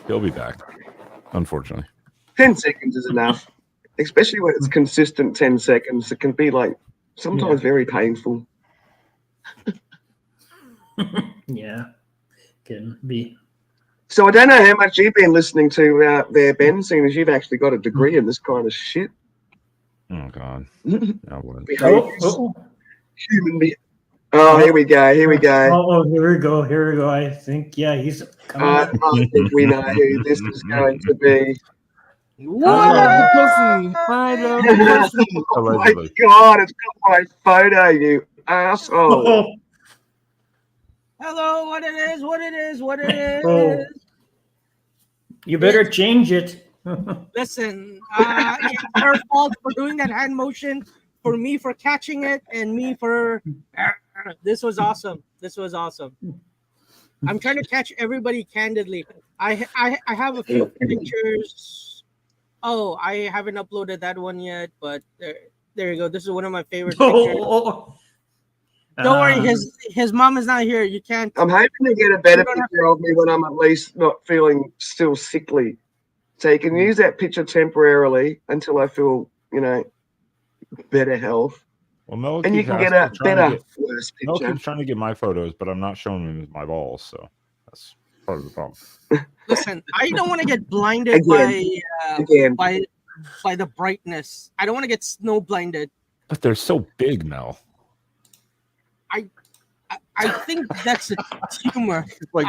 He'll be back, unfortunately. 10 seconds is enough, especially when it's consistent 10 seconds. It can be sometimes very painful. Yeah, can be. So I don't know how much you've been listening to out there, Ben, seeing as you've actually got a degree in this kind of shit. Oh God. Human being. Oh, here we go. Here we go. I think, he's coming. I think we know who this is going to be. What up, pussy? I love pussy. Oh my God, it's got my photo, you asshole. Hello, what it is. You better change it. Listen, it's her fault for doing that hand motion, for me for catching it, and me for... This was awesome. I'm trying to catch everybody candidly. I have a few pictures. Oh, I haven't uploaded that one yet, but there you go. This is one of my favorite pictures. Don't worry, Uh, his mom is not here. You can't. I'm hoping to get a better You don't have picture of me when I'm at least not feeling still sickly. So you can use that picture temporarily until I feel, better health. Well, Mel And you keeps can get asking, a trying to better, get worse Mel picture. keeps trying to get my photos, but I'm not showing him my balls, so that's part of the problem. Listen, I don't want to get blinded Again. by the brightness. I don't want to get snow blinded. But they're so big, Mel. I think that's a tumor. It's like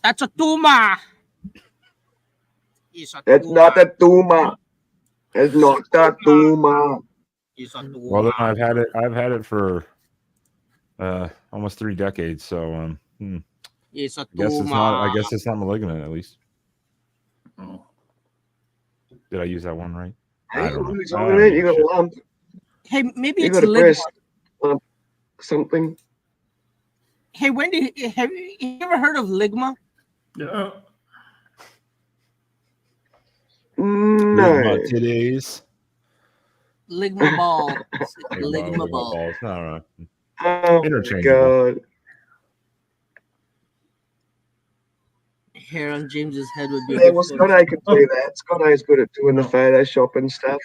That's a tumor. It's a That's tumor. not a tumor. It's not a tumor. It's a tumor. well, then I've had it for almost 3 decades, so It's a I guess tumor. it's not malignant at least. oh. Did I use that one right? Hey, I don't know. who's I on don't it? give You a got shit. a lump, Hey, maybe You it's gotta ligma. press something. Hey, Wendy, have you ever heard of ligma? Uh, No. Today's Ligma balls. ligma balls. balls. No, no. Oh my Interchangeable. god. Hair on James's head would be Yeah, good. well, photo. Scott A could do that. Scott A is good at doing the No. Photoshop and stuff.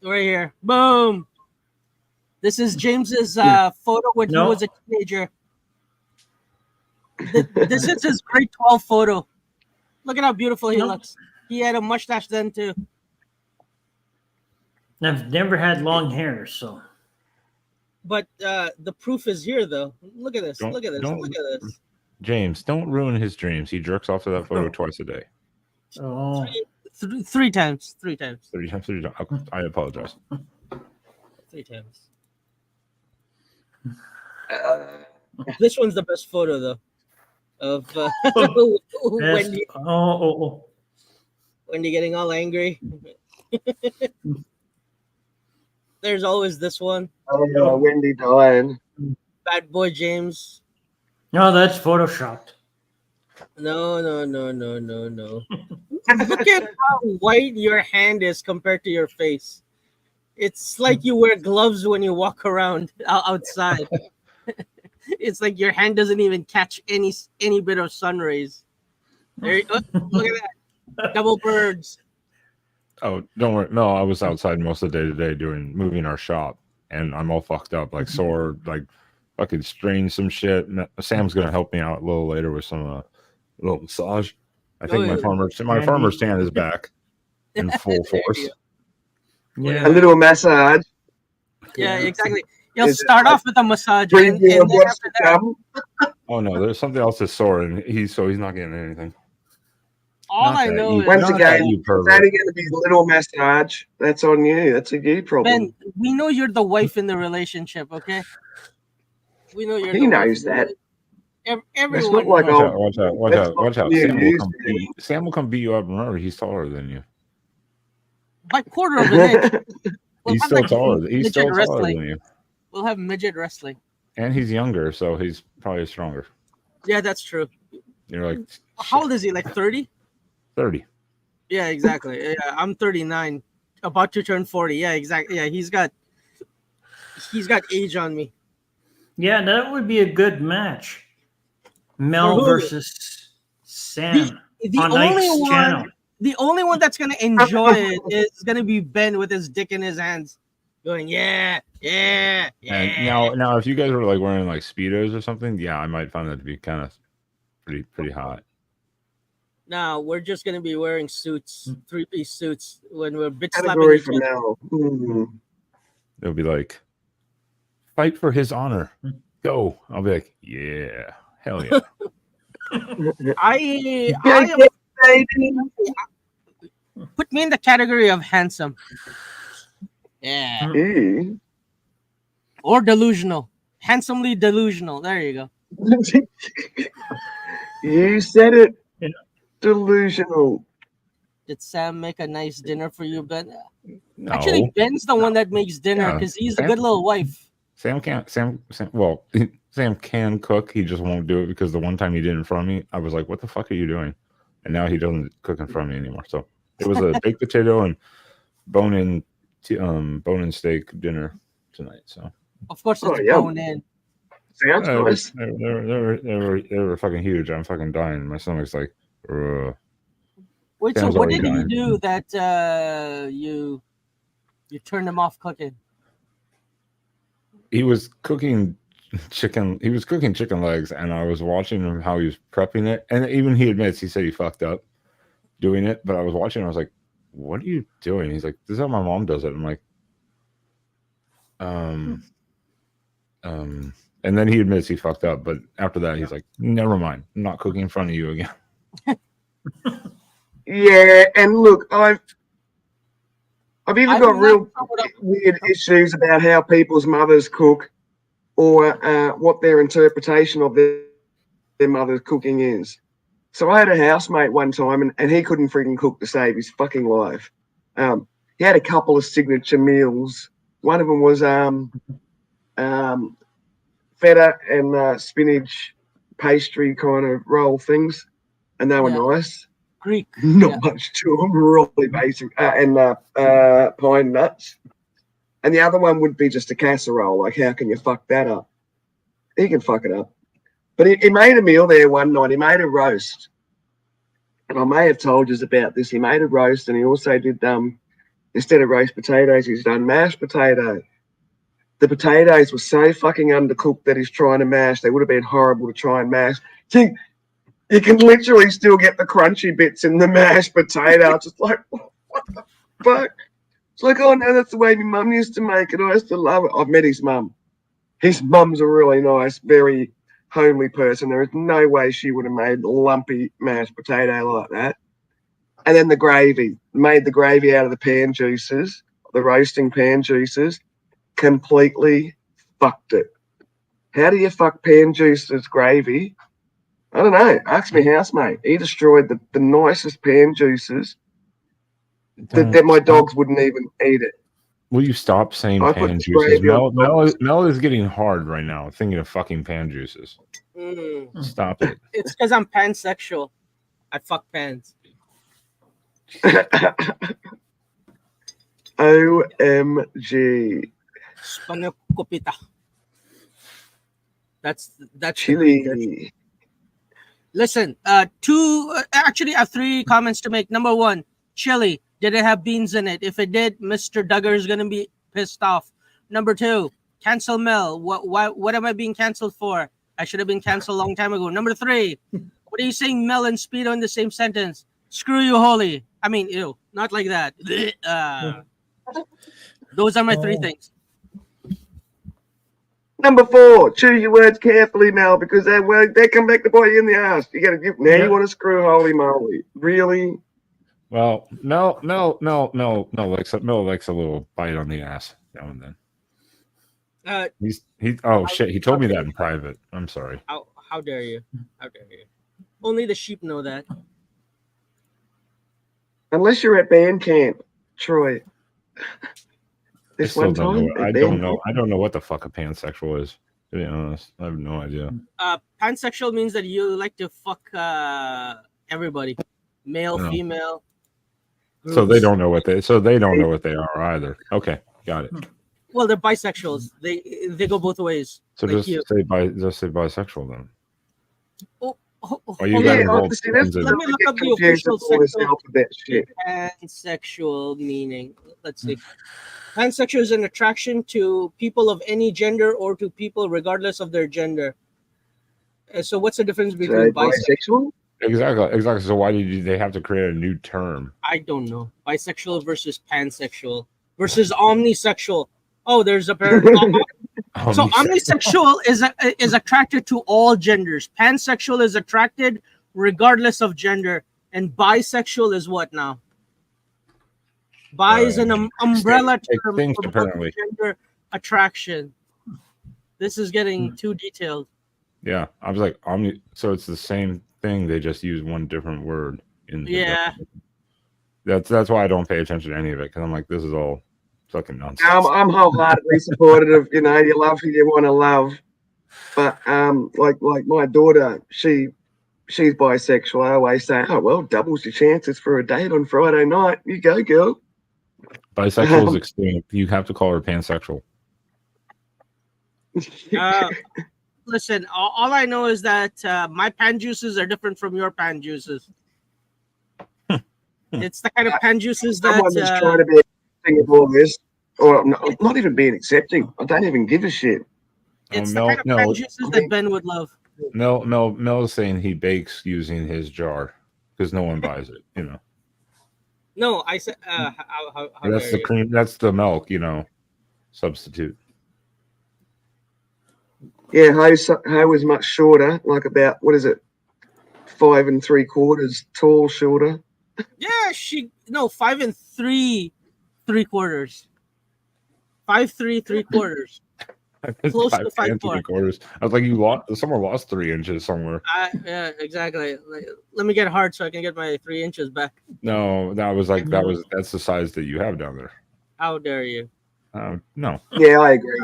Right here. Boom. This is James's photo when he No. was a teenager. This is his grade 12 photo. Look at how beautiful he No. looks. He had a mustache then too. I've never had long hair, so But the proof is here though. Look at this. Don't- Look at this. don't- Look at this. James, don't ruin his dreams. He jerks off to that photo twice a day. oh, Three times. 3 times. 3 times. I apologize. 3 times. Uh, This one's the best photo though. Of best, Wendy, oh, Wendy getting all angry. There's always this one. Wendy dying. Bad boy James. no, that's photoshopped. No. Look at how white your hand is compared to your face. It's like you wear gloves when you walk around outside. It's like your hand doesn't even catch any bit of sun rays. There you go. Look at that. Double birds. Oh, don't worry. No, I was outside most of the day today moving our shop, and I'm all fucked up, like sore, like fucking strained some shit. Sam's gonna help me out a little later with some little massage. I think my Andy. farmer stand is back in full There you force. Yeah. A little massage. Yeah, exactly. You'll Is it start like off with a massage, and Preview then of what's after to that, come. Oh no, there's something else that's sore, and he's not getting anything. all Not I that know you- is Once not again, that you It's pervert. only going to be a little massage. That's on you. That's a you problem. Ben, we know you're the wife in the relationship, okay? We know you're He the knows wife. that. Everyone not like knows. Watch out! Watch That's out! Watch not out! new Sam will news come to me. Sam will come beat you up. Remember, he's taller than you. By quarter of an inch. We'll He's have, still like, taller. He's midget still taller wrestling. than you, We'll have midget wrestling. and he's younger, so he's probably stronger. Yeah, that's true. You're like How old is he? Like 30? 30. Yeah, exactly. Yeah, I'm 39, about to turn 40. Yeah, exactly. Yeah, he's got age on me. Yeah, that would be a good match. Mel who? versus Sam The on only Ike's one, channel. the only one that's gonna enjoy it is gonna be Ben with his dick in his hands, going yeah. And now, if you guys were like wearing like speedos or something, yeah, I might find that to be kind of pretty hot. No, we're just gonna be wearing suits, 3-piece suits when we're bitch slapping Category each for other. now. It'll be like, fight for his honor. Go. I'll be like, yeah, hell yeah. I Yeah, am, baby. put me in the category of handsome. Yeah. Ew. Or delusional. Handsomely delusional. There you go. You said it. Yeah. Delusional. Did Sam make a nice dinner for you, Ben? No, Actually, Ben's the one that makes dinner Yeah, because he's a Sam- good little wife. Sam can't. Well, Sam can cook. He just won't do it because the one time he did in front of me, I was like, "What the fuck are you doing?" And now he doesn't cook in front of me anymore. So it was a baked potato and bone-in steak dinner tonight. So Of course, Oh, it's yeah. bone in. Sounds nice. They were fucking huge. I'm fucking dying. My stomach's like, ugh. Wait, so Sam's what already did he dying. do that you turned him off cooking? He was cooking chicken. He was cooking chicken legs, and I was watching him how he was prepping it. And even he admits, he said he fucked up doing it. But I was watching. I was like, "What are you doing?" He's like, "This is how my mom does it." I'm like, And then he admits he fucked up. But after that, he's like, "Never mind. I'm not cooking in front of you again." Yeah, and look, I've either I got will real not throw it up. weird issues about how people's mothers cook, or what their interpretation of their mother's cooking is. So I had a housemate one time, and he couldn't freaking cook to save his fucking life. He had a couple of signature meals. One of them was feta and spinach pastry kind of roll things, and they were Yeah. nice. Greek. Not Yeah. much to them, really basic, and pine nuts. And the other one would be just a casserole. Like, how can you fuck that up? He can fuck it up. But he made a meal there one night. He made a roast. And I may have told you about this. He made a roast, and he also did, instead of roast potatoes, he's done mashed potato. The potatoes were so fucking undercooked that he's trying to mash. They would have been horrible to try and mash. You can literally still get the crunchy bits in the mashed potato. It's just like, what the fuck? It's like, oh no, that's the way my mum used to make it. I used to love it. I've met his mum. His mum's a really nice, very homely person. There is no way she would have made lumpy mashed potato like that. And then the gravy. Made the gravy out of the pan juices, the roasting pan juices. Completely fucked it. How do you fuck pan juices gravy? I don't know. Ask me housemate. He destroyed the nicest pan juices that my dogs wouldn't even eat it. Will you stop saying I pan put juices? gravy on Mel is getting hard right now thinking of fucking pan juices. Stop it. It's because I'm pansexual. I fuck pans. OMG. Spanakopita. That's Chili. Listen, actually I have 3 comments to make. Number 1, chili. Did it have beans in it? If it did, Mr. Duggar is gonna be pissed off. Number 2, cancel Mel. What am I being canceled for? I should have been canceled a long time ago. Number 3, what are you saying Mel and Speedo in the same sentence? Screw you, Holy. I mean, ew, not like that. Those are my 3 things. Number 4, choose your words carefully, Mel, because they come back to bite you in the ass. You got to give now. Yeah. You want to screw holy moly? Really? Well, Mel likes a little bite on the ass now and then. He told me that in private. I'm sorry. How dare you? How dare you? Only the sheep know that. Unless you're at band camp, Troy. I This still one don't time, know. at I band don't know. camp. I don't know what the fuck a pansexual is. To be honest, I have no idea. Pansexual means that you like to fuck everybody, male, No. female. So they groups. don't know what they are either. Okay, got it. Well, they're bisexuals. They go both ways. So like just you. say bisexual then. Are you Hold guys on. all Honestly, that's friends in- Let me look get up the confused official with all this sexual alphabet shit. pansexual meaning. Let's see. Pansexual is an attraction to people of any gender or to people regardless of their gender. So what's the difference So between bisexual? bisexual? Exactly. So why did they have to create a new term? I don't know. Bisexual versus pansexual versus omnisexual. Oh, there's a pair. So omnisexual is attracted to all genders. Pansexual is attracted regardless of gender, and bisexual is what now? Bi is an umbrella term things, for apparently. gender attraction. This is getting too detailed. Yeah, I was like so it's the same thing. They just use one different word in. The Yeah. definition. That's why I don't pay attention to any of it because I'm like, this is all fucking nonsense. I'm wholeheartedly supportive of, you love who you want to love. But like my daughter, she's bisexual. I always say, oh well, doubles your chances for a date on Friday night. You go, girl. Bisexual is extinct. You have to call her pansexual. Listen, all I know is that my pan juices are different from your pan juices. It's the kind of pan juices Someone is that trying to be accepting of all this, or not even being accepting. I don't even give a shit. it's the Mel, kind of pan juices that Ben would love. Mel is saying he bakes using his jar because no one buys it. You know, No, I said how that's dare the you. cream. That's the milk. You know, substitute. Yeah, Ho is much shorter, like about, what is it, 5 3/4 tall, shorter. Yeah, 5 3/4. 5 3/4. Close to 5 and 4. 3/4. I was like, you lost. Someone lost 3 inches somewhere. Yeah, exactly. Like, let me get hard so I can get my 3 inches back. No, that's the size that you have down there. How dare you? No. Yeah, I agree.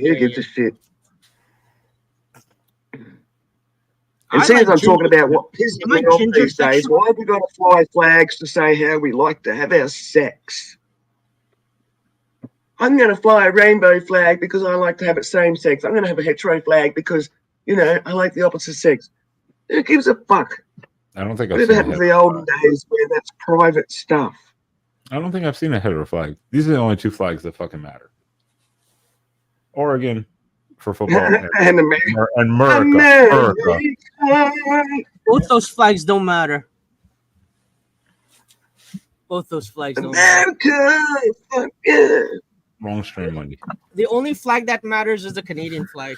Who dare gives you. a shit? I And seeing as like I'm talking ginger- about what pisses Am I me off ginger these days, sexual? why have we got to fly flags to say how we like to have our sex? I'm going to fly a rainbow flag because I like to have it same sex. I'm going to have a hetero flag because, I like the opposite sex. Who gives a fuck? I don't think I've Whatever seen a happened to the hetero olden flag. days where that's private stuff? I don't think I've seen a hetero flag. These are the only 2 flags that fucking matter. Oregon for football And America. and America. Both those flags don't matter. Both those flags don't matter. America. Fuck yeah. Wrong stream money. The only flag that matters is the Canadian flag.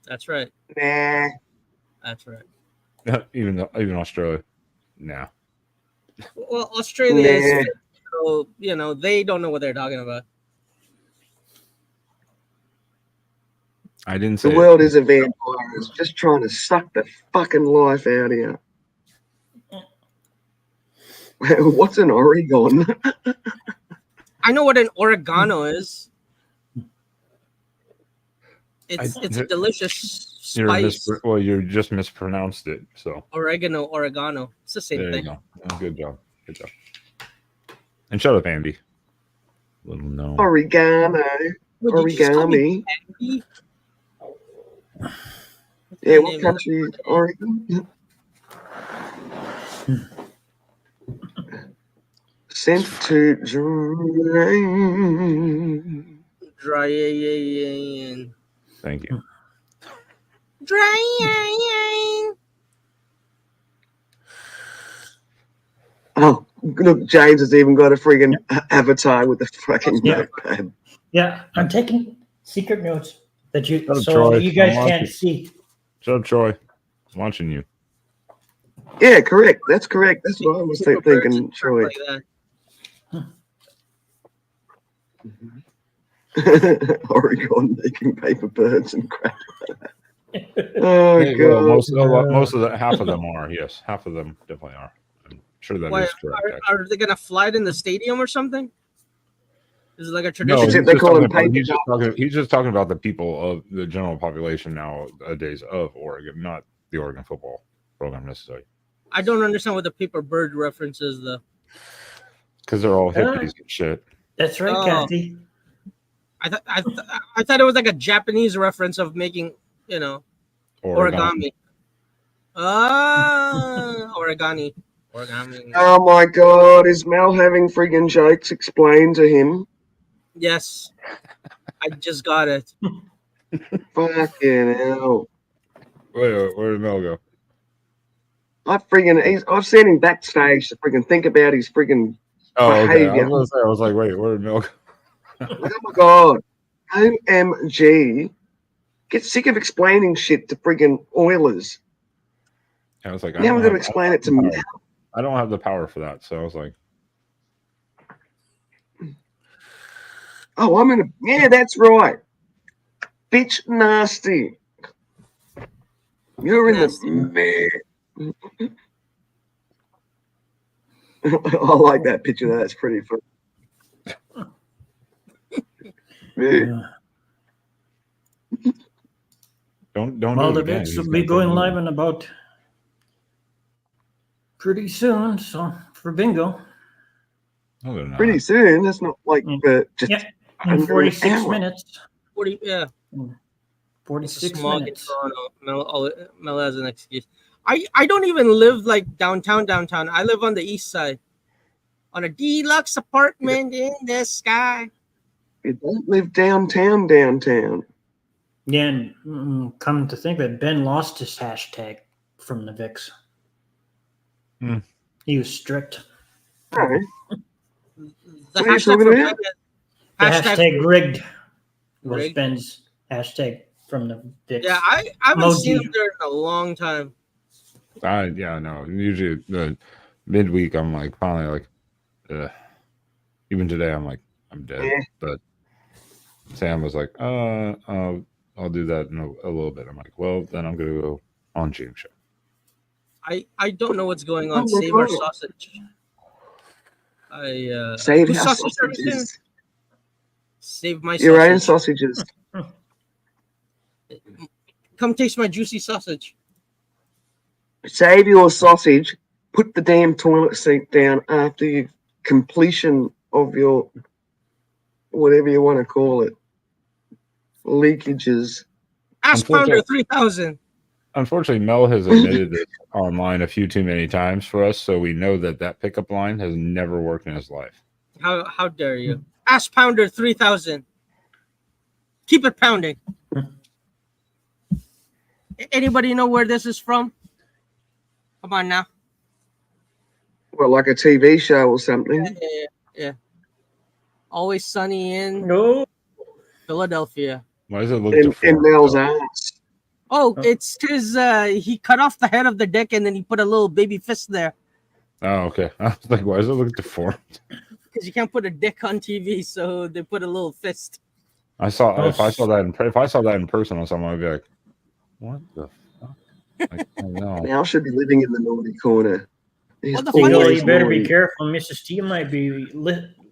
That's right. Nah. That's right. even Australia. Nah. Well, Australia Nah. is, so, they don't know what they're talking about. I didn't say The world is a vampire. It's just trying to suck the fucking life out of you. What's an Oregon? I know what an oregano is. It's a delicious spice. You just mispronounced it. So Oregano. It's the same there you thing. go. Oh, good job. And shut up, Andy. Little no. Oregano. Would you just call me Origami. Andy? Yeah, what Name country is Oregon? Sent to drain. Dryan. Thank you. Dryan. Oh, look, James has even got a friggin' avatar with a fucking Yeah. notepad. Yeah, I'm taking secret notes that you Shut up, so Troy. you guys I'm can't watching. see. Shut up, Troy. I'm watching you. Yeah, correct. That's correct. That's what I was thinking, Troy. Like that. Oregon making paper birds and crap. Oh, Hey, well, God. most of the half of them are. Yes, half of them definitely are. I'm sure that is Why, correct. actually. are they gonna fly it in the stadium or something? Is it like a No, tradition? Except he's they just call talking them about- paper he's just talking about the people of the general population nowadays of Oregon, not the Oregon football program necessarily. I don't understand what the paper bird reference is, though. Because they're all hippies and shit. That's right, Oh. Kathy. I thought it was like a Japanese reference of making, origami. Origami. Oh, my God. Is Mel having friggin' jokes explained to him? Yes, I just got it. Fucking hell. Where did Mel go? I've seen him backstage to friggin' think about his friggin' Oh, okay. I behavior. was like, wait, where did Mel go? Oh my God. OMG. Get sick of explaining shit to friggin' Oilers. I was like, Now I'm going to explain it to me. I don't have the power for that. So I was like, Oh, yeah, that's right. Bitch nasty. You're Nasty. in the man. I like that picture. That's pretty fun. Yeah. don't Well, do the it again. bits He's will be gonna going take live in about pretty soon. So for bingo, No, they're not. Pretty soon. That's not like just Yeah, in under an 46 hour. minutes. 40, yeah. It's a 46 smog minutes. in Toronto. Mel has an excuse. I don't even live like downtown. I live on the east side, on a deluxe apartment in the sky. You don't live downtown. Yeah, and come to think of it, Ben lost his hashtag from the VIX. Hmm. He was strict. No. The What are you hashtag talking for about? The hashtag rigged was Rigged? Ben's hashtag from the VIX. Yeah, I haven't seen Emoji. him there in a long time. Yeah, no. Usually the midweek, I'm like finally like, ugh. Even today, I'm like, I'm dead. Yeah. But Sam was like, I'll do that in a little bit. I'm like, well, then I'm gonna go on James show. I don't know what's going on. Oh, Save our wow. sausage. Save whose our sausage are you saying? sausages. Save my Your own sausage. sausages. Come taste my juicy sausage. Save your sausage. Put the damn toilet seat down after you completion of your whatever you want to call it. Leakages. Ask Pounder 3000. Unfortunately, Mel has admitted this online a few too many times for us, so we know that pickup line has never worked in his life. How dare you? Ask Pounder 3000. Keep it pounding. Anybody know where this is from? Come on now. Well, like a TV show or something. Yeah. Always Sunny in No. Philadelphia. Why does it look In deformed? Mel's ass. Oh, it's because he cut off the head of the dick and then he put a little baby fist there. Oh, okay. I was like, why does it look deformed? Because you can't put a dick on TV, so they put a little fist. If I saw that in person or something, I'd be like, what the fuck? Like, I know. Mel should be living in the naughty corner. He's Well, the You, funny always you better be naughty. careful. Mrs. T might be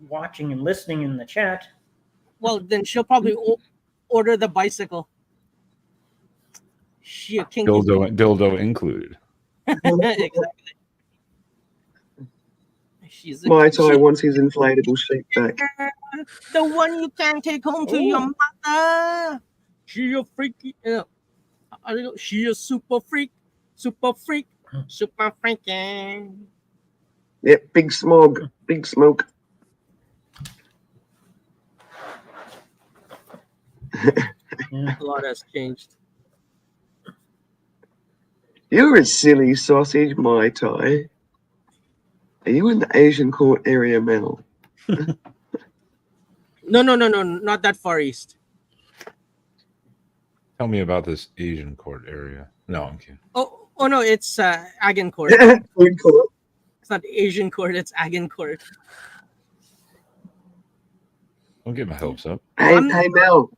watching and listening in the chat. Well, then she'll probably order the bicycle. She a kinky. Dildo included. Exactly. She's a My tie wants his inflatable sheet back. the one you can take home to your mother. She a freaky. She a super freak. Super freaking. Yep, big smog, big smoke. Yeah. A lot has changed. You're a silly sausage, my tie. Are you in the Asian court area, Mel? No, not that far east. Tell me about this Asian court area. No, I'm kidding. Oh no, it's Agincourt. Food court. It's not Asian court, it's Agincourt. Don't get my hopes up. Hey, I'm- hey, Mel.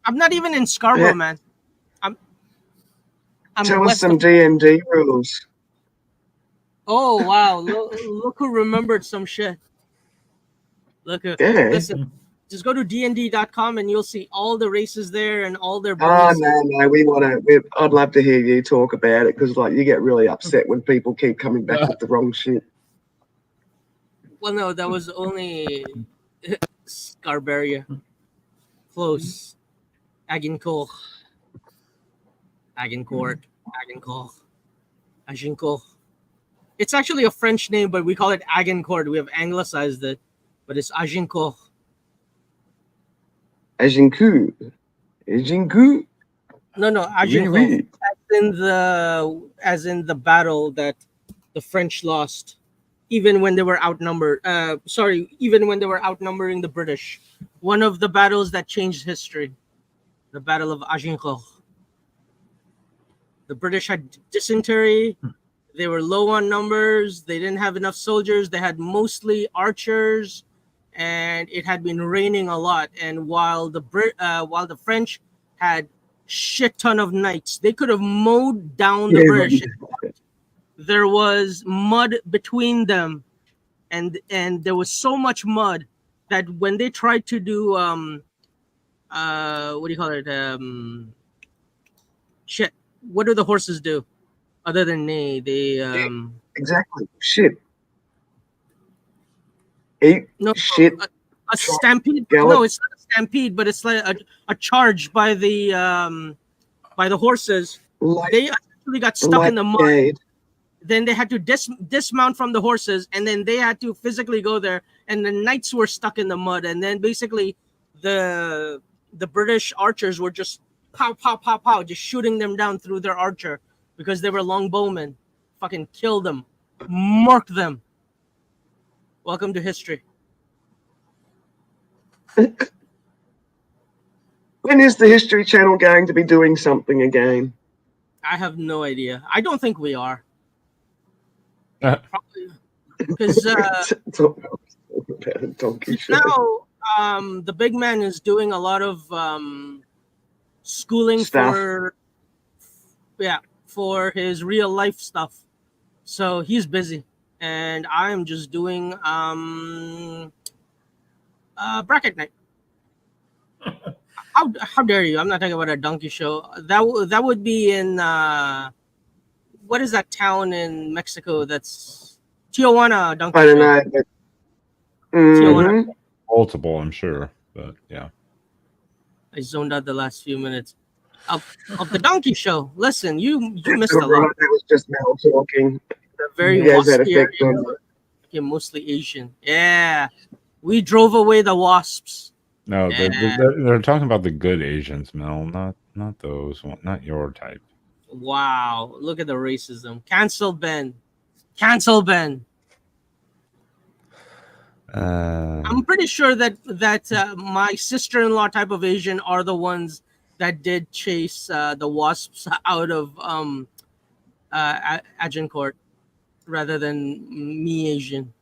I'm not even in Scarborough, Yeah. man. I'm Tell us west some of- D&D rules. Oh wow! Look who remembered some shit. Yeah. Listen. Just go to dnd.com and you'll see all the races there and all their Oh bonuses. no, I'd love to hear you talk about it because like you get really upset when people keep coming back with the wrong shit. Well, no, that was only Scarberia. Close. Agincourt. Agincourt. It's actually a French name, but we call it Agincourt. We have anglicized it, but it's Agincourt. Agincourt. No, Agincourt. As in the battle that the French lost, even when they were outnumbered. Even when they were outnumbering the British. One of the battles that changed history, the Battle of Agincourt. The British had dysentery. They were low on numbers. They didn't have enough soldiers. They had mostly archers, and it had been raining a lot. And while the French had shit ton of knights, they could have mowed down the British. There was mud between them, and there was so much mud that when they tried to do what do you call it, shit, what do the horses do other than neigh? They Exactly. Shit. eat No, shit. a stampede. Gallop. No, it's not a stampede, but it's like a charge by the horses. Like, They actually got stuck in the mud. Gade. Then they had to dismount from the horses, and then they had to physically go there. And the knights were stuck in the mud, and then basically the British archers were just pow pow pow pow, just shooting them down through their archer because they were longbowmen. Fucking killed them, marked them. Welcome to history. When is the History Channel going to be doing something again? I have no idea. I don't think we are. Uh, Because Talk about a donkey show. now the big man is doing a lot of schooling Stuff. for his real life stuff. So he's busy, and I'm just doing bracket night. How dare you? I'm not talking about a donkey show. That would be in what is that town in Mexico? That's Tijuana donkey I don't show. know. But, Mhm. multiple, I'm sure, but yeah. I zoned out the last few minutes of the donkey show. Listen, you missed a Right, lot. that was just Mel talking. They're very You guys had waspy effect area. on Okay, mostly Asian. Yeah, we drove away the wasps. No, Yeah. they're talking about the good Asians, Mel, not those, not your type. Wow, look at the racism. Cancel Ben. Cancel Ben. I'm pretty sure that my sister-in-law type of Asian are the ones that did chase the wasps out of Agincourt rather than me Asian.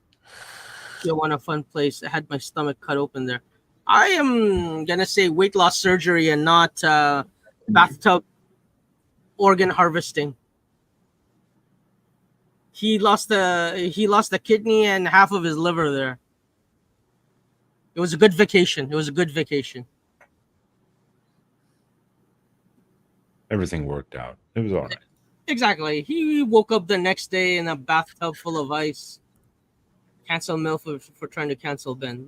You want a fun place? I had my stomach cut open there. I am gonna say weight loss surgery and not bathtub organ harvesting. He lost the kidney and half of his liver there. It was a good vacation. It was a good vacation. Everything worked out. It was all right. Exactly. He woke up the next day in a bathtub full of ice. Cancel Mel for trying to cancel Ben.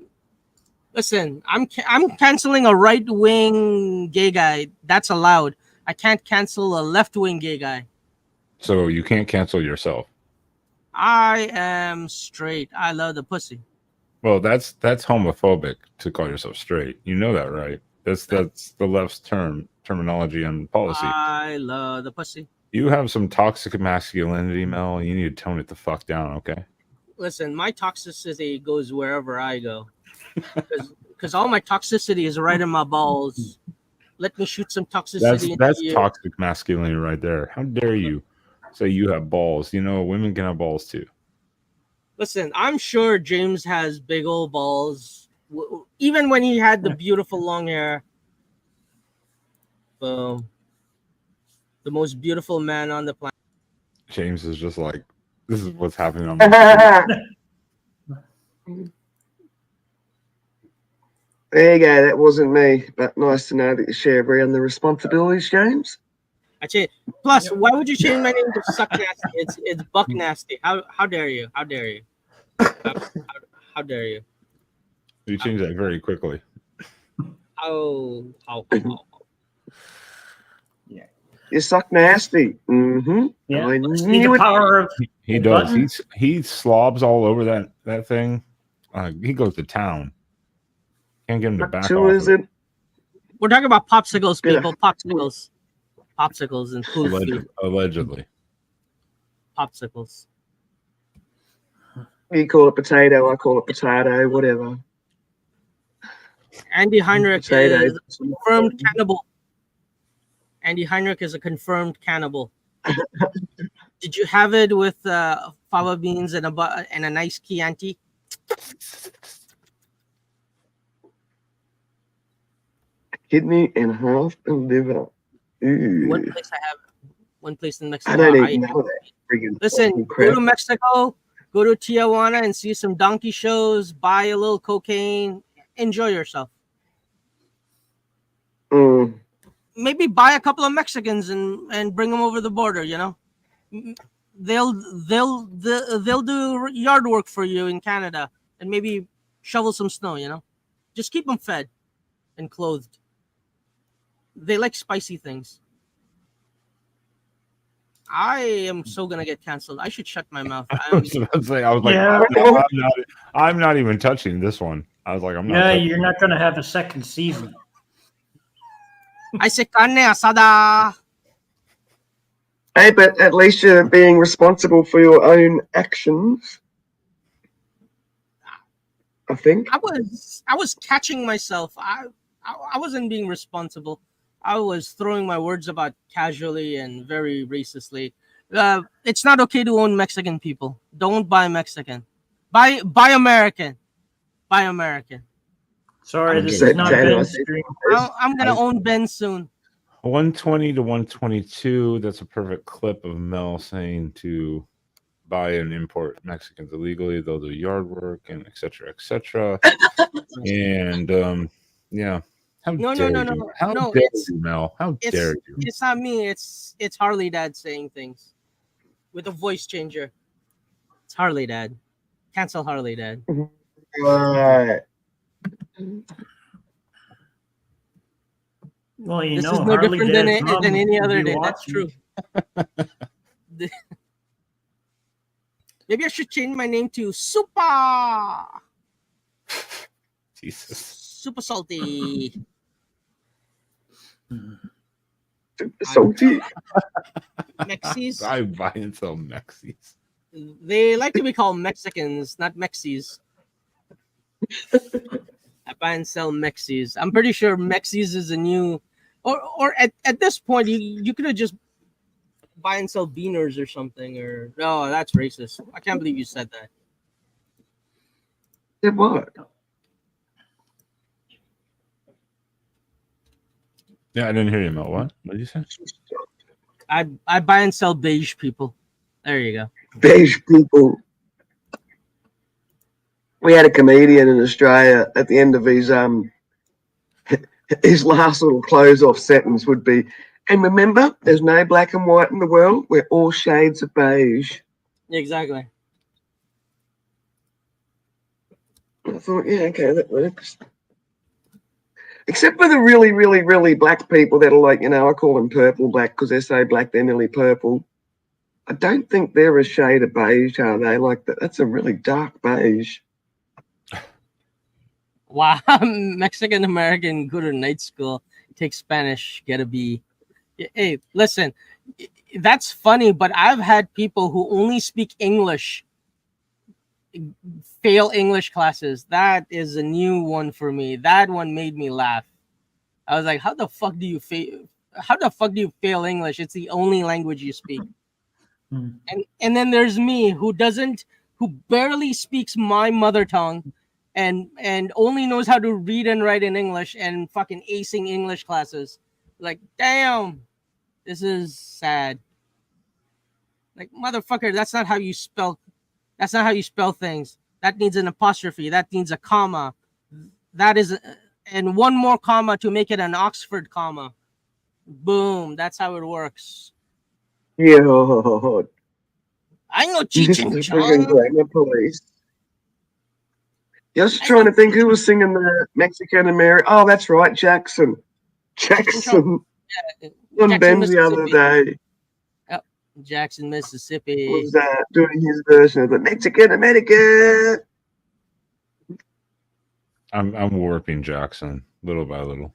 Listen, I'm canceling a right-wing gay guy. That's allowed. I can't cancel a left-wing gay guy. So you can't cancel yourself. I am straight. I love the pussy. Well, that's homophobic to call yourself straight. You know that, right? That's the left's terminology and policy. I love the pussy. You have some toxic masculinity, Mel. You need to tone it the fuck down, okay? Listen, my toxicity goes wherever I go. Because all my toxicity is right in my balls. Let me shoot some toxicity. That's into you. toxic masculinity right there. How dare you say you have balls? You know, women can have balls too. Listen, I'm sure James has big old balls. Even when he had the beautiful long hair. Boom. The most beautiful man on the planet. James is just like, this is what's happening on my There you go. That wasn't me, but nice to know that you share around the responsibilities, James. I change. Plus, why would you change my name to Suck Nasty? It's Buck Nasty. How dare you? How dare you? How dare you? You changed that very quickly. How. You suck nasty. Mm-hmm. Yeah. I See knew the it. power of He the does. button? He slobs all over that thing. He goes to town. Can't get him to back Who off. is it? We're talking about popsicles, Yeah. people. Popsicles. Popsicles and food. Allegedly. Popsicles. You call it potato, I call it potato, whatever. Andy Heinrich Potato. is a confirmed cannibal. Andy Heinrich is a confirmed cannibal. Did you have it with fava beans and a nice Chianti? Kidney and half a liver. Ooh. One place I have it. One place in Mexico. I don't even know that. Friggin' Listen, fucking go crap. to Mexico, go to Tijuana and see some donkey shows, buy a little cocaine, enjoy yourself. Mm. Maybe buy a couple of Mexicans and bring them over the border, you know? They'll do yard work for you in Canada and maybe shovel some snow. Just keep them fed and clothed. They like spicy things. I am so gonna get canceled. I should shut my mouth. I was about to say, I was like, Yeah. I'm not even touching this one. I was like, I'm not. Yeah, touching you're not going to have a second season. I say carne asada. Hey, but at least you're being responsible for your own actions. I think. I was catching myself. I wasn't being responsible. I was throwing my words about casually and very racistly. It's not okay to own Mexican people. Don't buy Mexican. Buy American. Buy American. Sorry, I'm this good. is not Jano, I Ben's think- stream. I'm gonna own Ben soon. 120 to 122. That's a perfect clip of Mel saying to buy and import Mexicans illegally. They'll do yard work and etc. etc. And yeah. How No, dare no, you? no. How No, dare it's- you, Mel? How It's dare you? it's not me. It's Harley Dad saying things with a voice changer. It's Harley Dad. Cancel Harley Dad. Right. Well, you This know, is no Harley different than, Dad's mom than any will other be day. That's watching. true. Maybe I should change my name to Super Jesus. Super Salty. Super salty. Mexis. I buy and sell Mexis. They like to be called Mexicans, not Mexis. I buy and sell Mexis. I'm pretty sure Mexis is a new, or at this point you could have just buy and sell beaners or something. Or no, that's racist. I can't believe you said that. Did what? Yeah, I didn't hear you, Mel. What did you say? I buy and sell beige people. There you go. Beige people. We had a comedian in Australia at the end of his last little close off sentence would be, and remember, there's no black and white in the world. We're all shades of beige. Exactly. I thought, yeah, okay, that works. Except for the really, really, really black people that are like, I call them purple black because they're so black they're nearly purple. I don't think they're a shade of beige, are they? Like that's a really dark beige. Wow, Mexican American, go to night school, take Spanish, get a B. Hey, listen, that's funny, but I've had people who only speak English fail English classes. That is a new one for me. That one made me laugh. I was like, how the fuck do you fail? How the fuck do you fail English? It's the only language you speak. And then there's me who barely speaks my mother tongue and only knows how to read and write in English and fucking acing English classes. Like, damn, this is sad. Like, motherfucker, that's not how you spell things. That needs an apostrophe. That needs a comma. That is, and one more comma to make it an Oxford comma. Boom. That's how it works. Yeah. I know This is Cheech the and freaking Chong. grammar police. I was trying to think who was singing the Mexican American. Oh, that's right, Jackson. Jackson. On Jackson, Ben's the other Mississippi. day Jackson, Mississippi. was doing his version of the Mexican American. I'm warping Jackson little by little.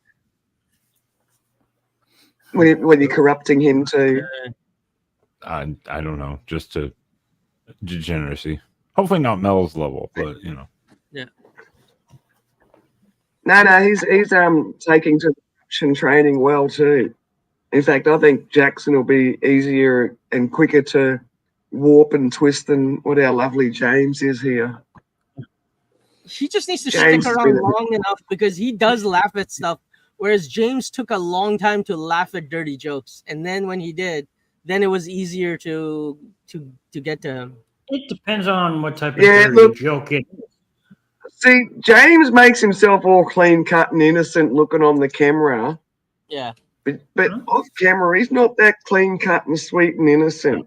When you're corrupting him too. I don't know, just to degeneracy. Hopefully not Mel's level, but No, he's taking to action training well too. In fact, I think Jackson will be easier and quicker to warp and twist than what our lovely James is here. He just needs to James stick has around been- long enough because he does laugh at stuff, whereas James took a long time to laugh at dirty jokes, and then when he did, then it was easier to get to him. It depends on what type of Yeah, dirty look- joke it is. See, James makes himself all clean cut and innocent looking on the camera, Yeah. but off camera he's not that clean cut and sweet and innocent.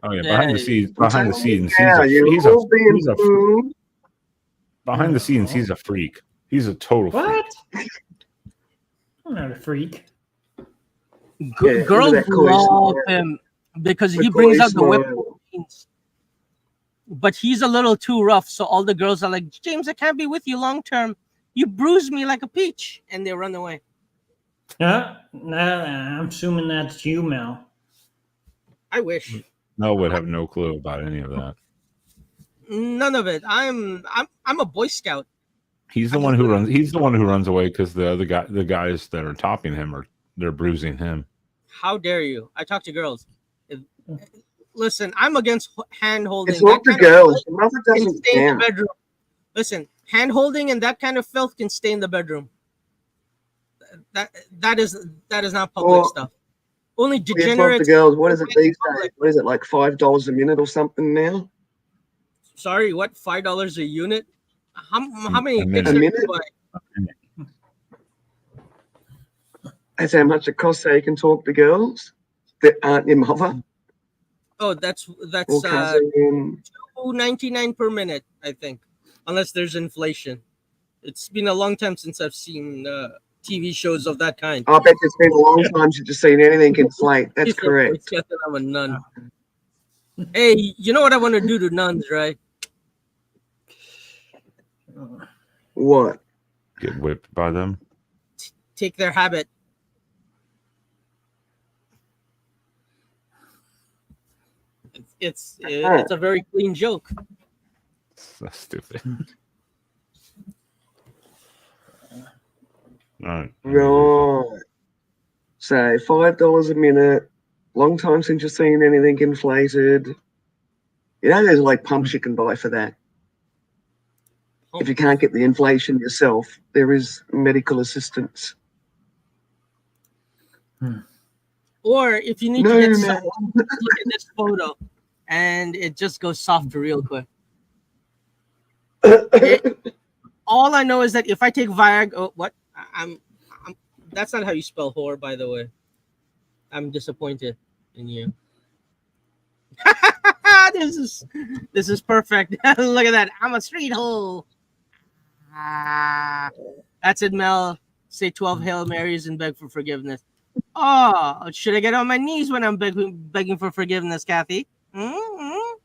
oh yeah, Yeah, behind the scenes, Yeah, he's you're all being he's a fooled. Behind the scenes, No. he's a freak. He's a total freak. What? I'm not a freak. Yeah, Girls look at that coy love smile. him because The he brings coy out the whip. smile. But he's a little too rough, so all the girls are like, James, I can't be with you long term. You bruise me like a peach, and they run away. I'm assuming that's you, Mel. I wish. Mel would have no clue about any of that. None of it. I'm a Boy Scout. He's the one who runs. He's the one who runs away because the guys that are topping him they're bruising him. How dare you? I talk to girls. Listen, I'm against hand holding. It's not the girls. The mother Can doesn't stay in the count. bedroom. Listen, hand holding and that kind of filth can stay in the bedroom. That is not public Well, stuff. Only It's not degenerates. the girls. What is it these public. days? What is it, like $5 a minute or something now? Sorry, what? $5 a unit? How many A minute. pictures A do you minute? buy? That's how much it costs so you can talk to girls that aren't your mother Oh, that's or cousin. $2.99 per minute, I think, unless there's inflation. It's been a long time since I've seen TV shows of that kind. I bet it's been a long time since you've seen anything inflate. That's He's a correct. Boy Scout and I'm a nun. Hey, you know what I want to do to nuns, right? What? Get whipped by them. Take their habit. It's a very clean joke. So stupid. All right. Right. So $5 a minute. Long time since you've seen anything inflated. You know, there's like pumps you can buy for that. If you can't get the inflation yourself, there is medical assistance. Or if you need No, to get man. soft, look at this photo, and it just goes soft real quick. All I know is that if I take Viagra, oh, what? I'm that's not how you spell whore, by the way. I'm disappointed in you. This is perfect. Look at that. I'm a street hoe. That's it, Mel. Say 12 Hail Marys and beg for forgiveness. Oh, should I get on my knees when I'm begging for forgiveness, Kathy? Mm-hmm.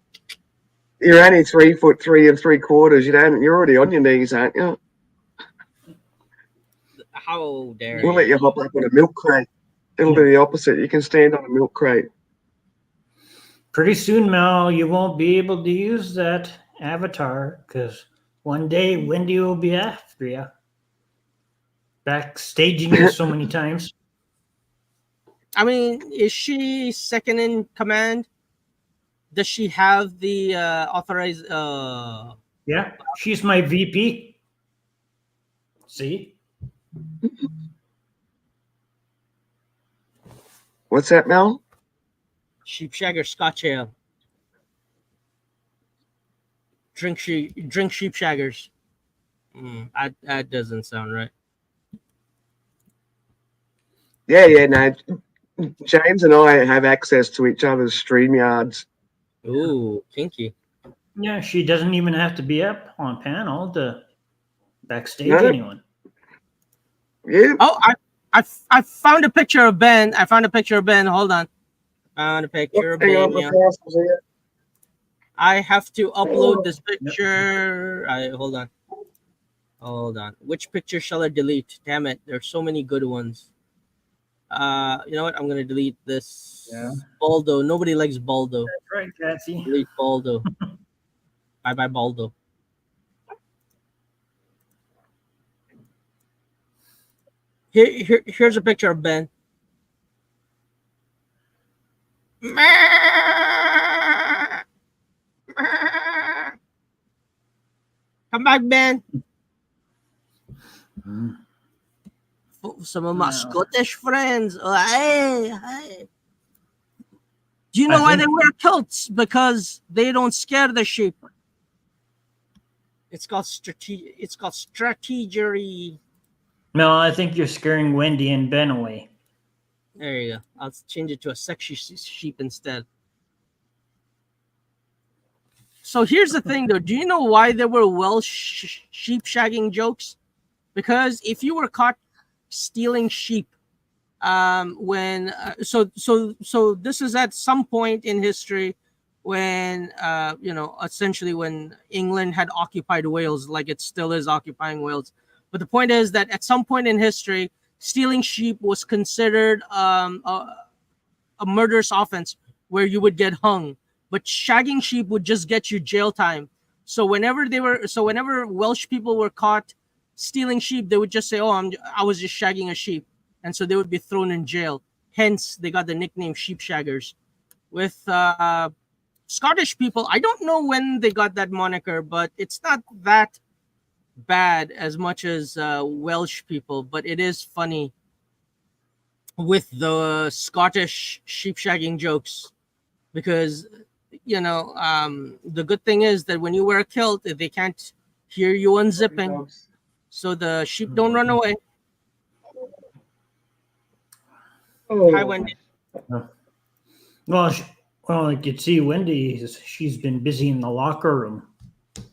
You're only 3'3" and you're already on your knees, aren't you? How dare We'll let you hop up on a milk crate. It'll be the opposite. You can stand on a milk crate. Pretty soon, Mel, you won't be able to use that avatar because one day Wendy will be after you. Backstaging you so many times. I mean, is she second in command? Does she have the authorized? Yeah, she's my VP. See? What's that, Mel? Sheepshagger Scotch ale. Drink sheepshaggers. That doesn't sound right. Yeah, no. James and I have access to each other's StreamYards. Ooh, kinky. Yeah, she doesn't even have to be up on panel to backstage No. anyone. Yeah. Oh, I found a picture of Ben. Hold on. Found a picture of Hang on, Ben. Yeah. before I was here. I have to upload this picture. Hold on. Which picture shall I delete? Damn it. There's so many good ones. You know what? I'm gonna delete this. Yeah. Baldo. Nobody likes Baldo. That's right, Patsy. Delete Baldo. Bye, Baldo. Here's a picture of Ben. Come back, Ben. Some of my Wow. Scottish friends. Oh, hey. Do you know I why think- they wear kilts? Because they don't scare the sheep. It's called strategery. No, I think you're scaring Wendy and Ben away. There you go. I'll change it to a sexy sheep instead. So here's the thing, though. Do you know why there were Welsh sheep shagging jokes? Because if you were caught stealing sheep, so this is at some point in history when essentially when England had occupied Wales, like it still is occupying Wales. But the point is that at some point in history, stealing sheep was considered a murderous offense where you would get hung. But shagging sheep would just get you jail time. So whenever Welsh people were caught stealing sheep, they would just say, "Oh, I was just shagging a sheep," and so they would be thrown in jail. Hence, they got the nickname sheep shaggers. With Scottish people, I don't know when they got that moniker, but it's not that bad as much as Welsh people. But it is funny with the Scottish sheep shagging jokes, because the good thing is that when you wear a kilt, they can't hear you unzipping, so the sheep don't run away. Oh, Hi, Wendy. Well, I could see Wendy. She's been busy in the locker room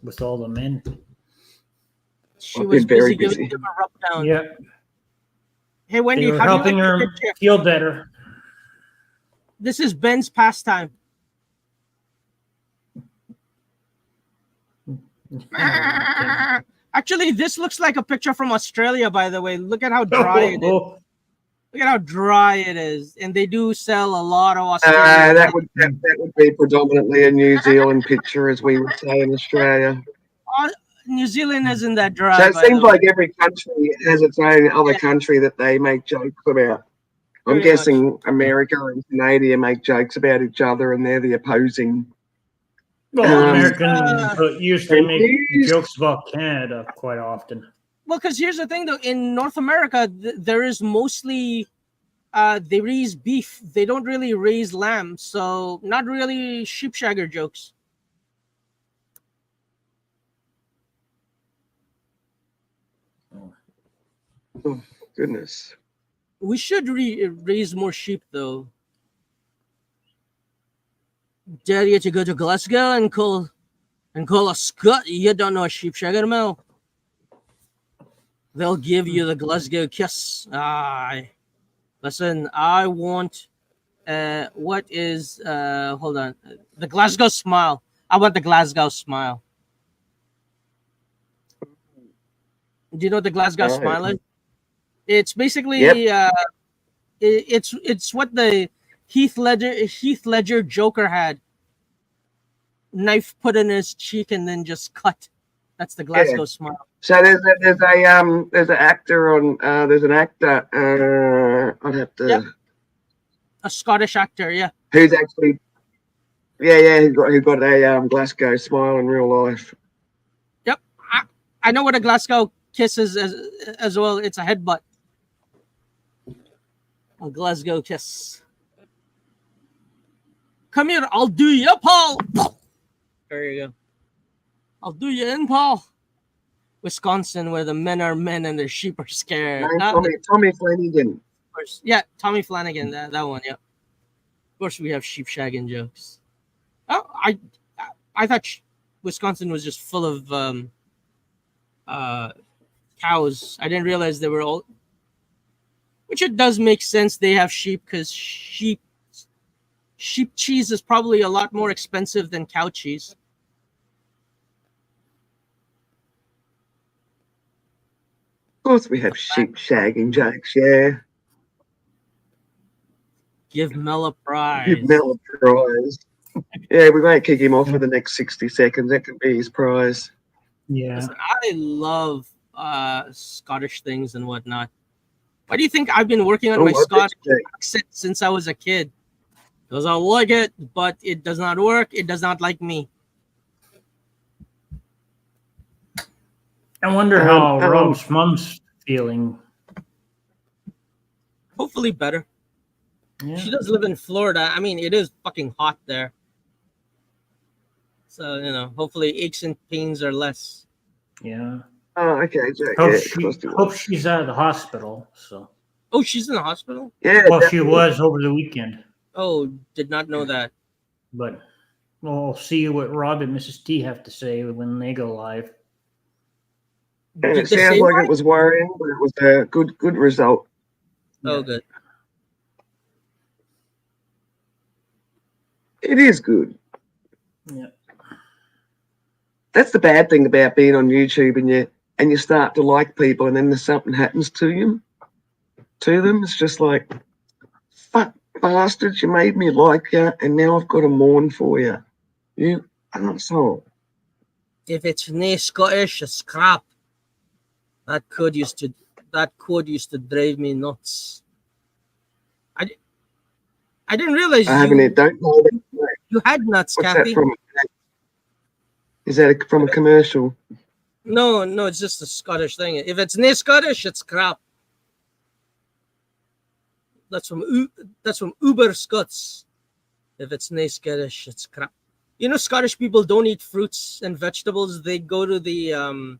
with all the men. She I've was been very busy giving busy. them a rub down. Yeah, Hey, Wendy, they were how do you helping like her the picture? feel better. This is Ben's pastime. Actually, this looks like a picture from Australia, by the way. Look at how dry it is. Oh, Look at how dry it is. And they do sell a lot of Australian. that would be predominantly a New Zealand picture, as we would say in Australia. New Zealand isn't that dry. So it by seems the way. like every country has its own other Yeah. country that they make jokes about. I'm Pretty guessing America and Canada make jokes about each other, and they're the opposing. well, Um, Americans usually make News. jokes about Canada quite often. Well, because here's the thing, though. In North America, there is mostly they raise beef. They don't really raise lamb, so not really sheep shagger jokes. Oh, goodness. We should raise more sheep, though. Dare you to go to Glasgow and call a Scot? You don't know a sheep shagger, Mel. They'll give you the Glasgow kiss. Aye. Listen, I want what is hold on. The Glasgow smile. I want the Glasgow smile. Do you know what the Glasgow No. smile is? It's basically Yep. it's what the Heath Ledger Joker had. Knife put in his cheek and then just cut. That's the Glasgow smile. So there's an actor on there's an actor I'd have to Yep. A Scottish actor, yeah. who's actually who got a Glasgow smile in real life. Yep. I know what a Glasgow kiss is as well. It's a headbutt. A Glasgow kiss. Come here, I'll do you, Paul. There you go. I'll do you in, Paul. Wisconsin, where the men are men and the sheep are scared. Tommy Flanagan. Of course. Yeah, Tommy Flanagan, that one, yeah. Of course, we have sheep shagging jokes. Oh, I thought Wisconsin was just full of cows. I didn't realize they were all. Which it does make sense. They have sheep because sheep cheese is probably a lot more expensive than cow cheese. Of course, we have sheep shagging jokes. Yeah, Give Mel a prize. give Mel a prize. Yeah, we won't kick him off for the next 60 seconds. That could be his prize. Yeah. Listen, I love Scottish things and whatnot. Why do you think I've been working on my Scottish accent since I was a kid? Because I like it, but it does not work. It does not like me. I wonder how Rob's mom's feeling. Hopefully better. Yeah. She does live in Florida. I mean, it is fucking hot there. So, hopefully aches and pains are less. Yeah. Oh, okay. Jack. Hope she's out of the hospital. So. Oh, she's in the hospital? Yeah. Well, she was over the weekend, Oh, did not know that. but We'll see what Rob and Mrs. T have to say when they go live. And Did it they sounds say like why? it was worrying, but it was a good result. Oh, Yeah. good. It is good. Yeah. That's the bad thing about being on YouTube, and you start to like people, and then there's something happens to them. It's just like, fuck bastards, you made me like you, and now I've got to mourn for you. You asshole. If it's nae Scottish, it's crap. That code used to drive me nuts. I didn't realize I haven't. Don't know that. you had nuts, What's Kathy. that from? Is that from a commercial? No, it's just a Scottish thing. If it's nae Scottish, it's crap. That's from Uber Scots. If it's nae Scottish, it's crap. You know, Scottish people don't eat fruits and vegetables. They go to the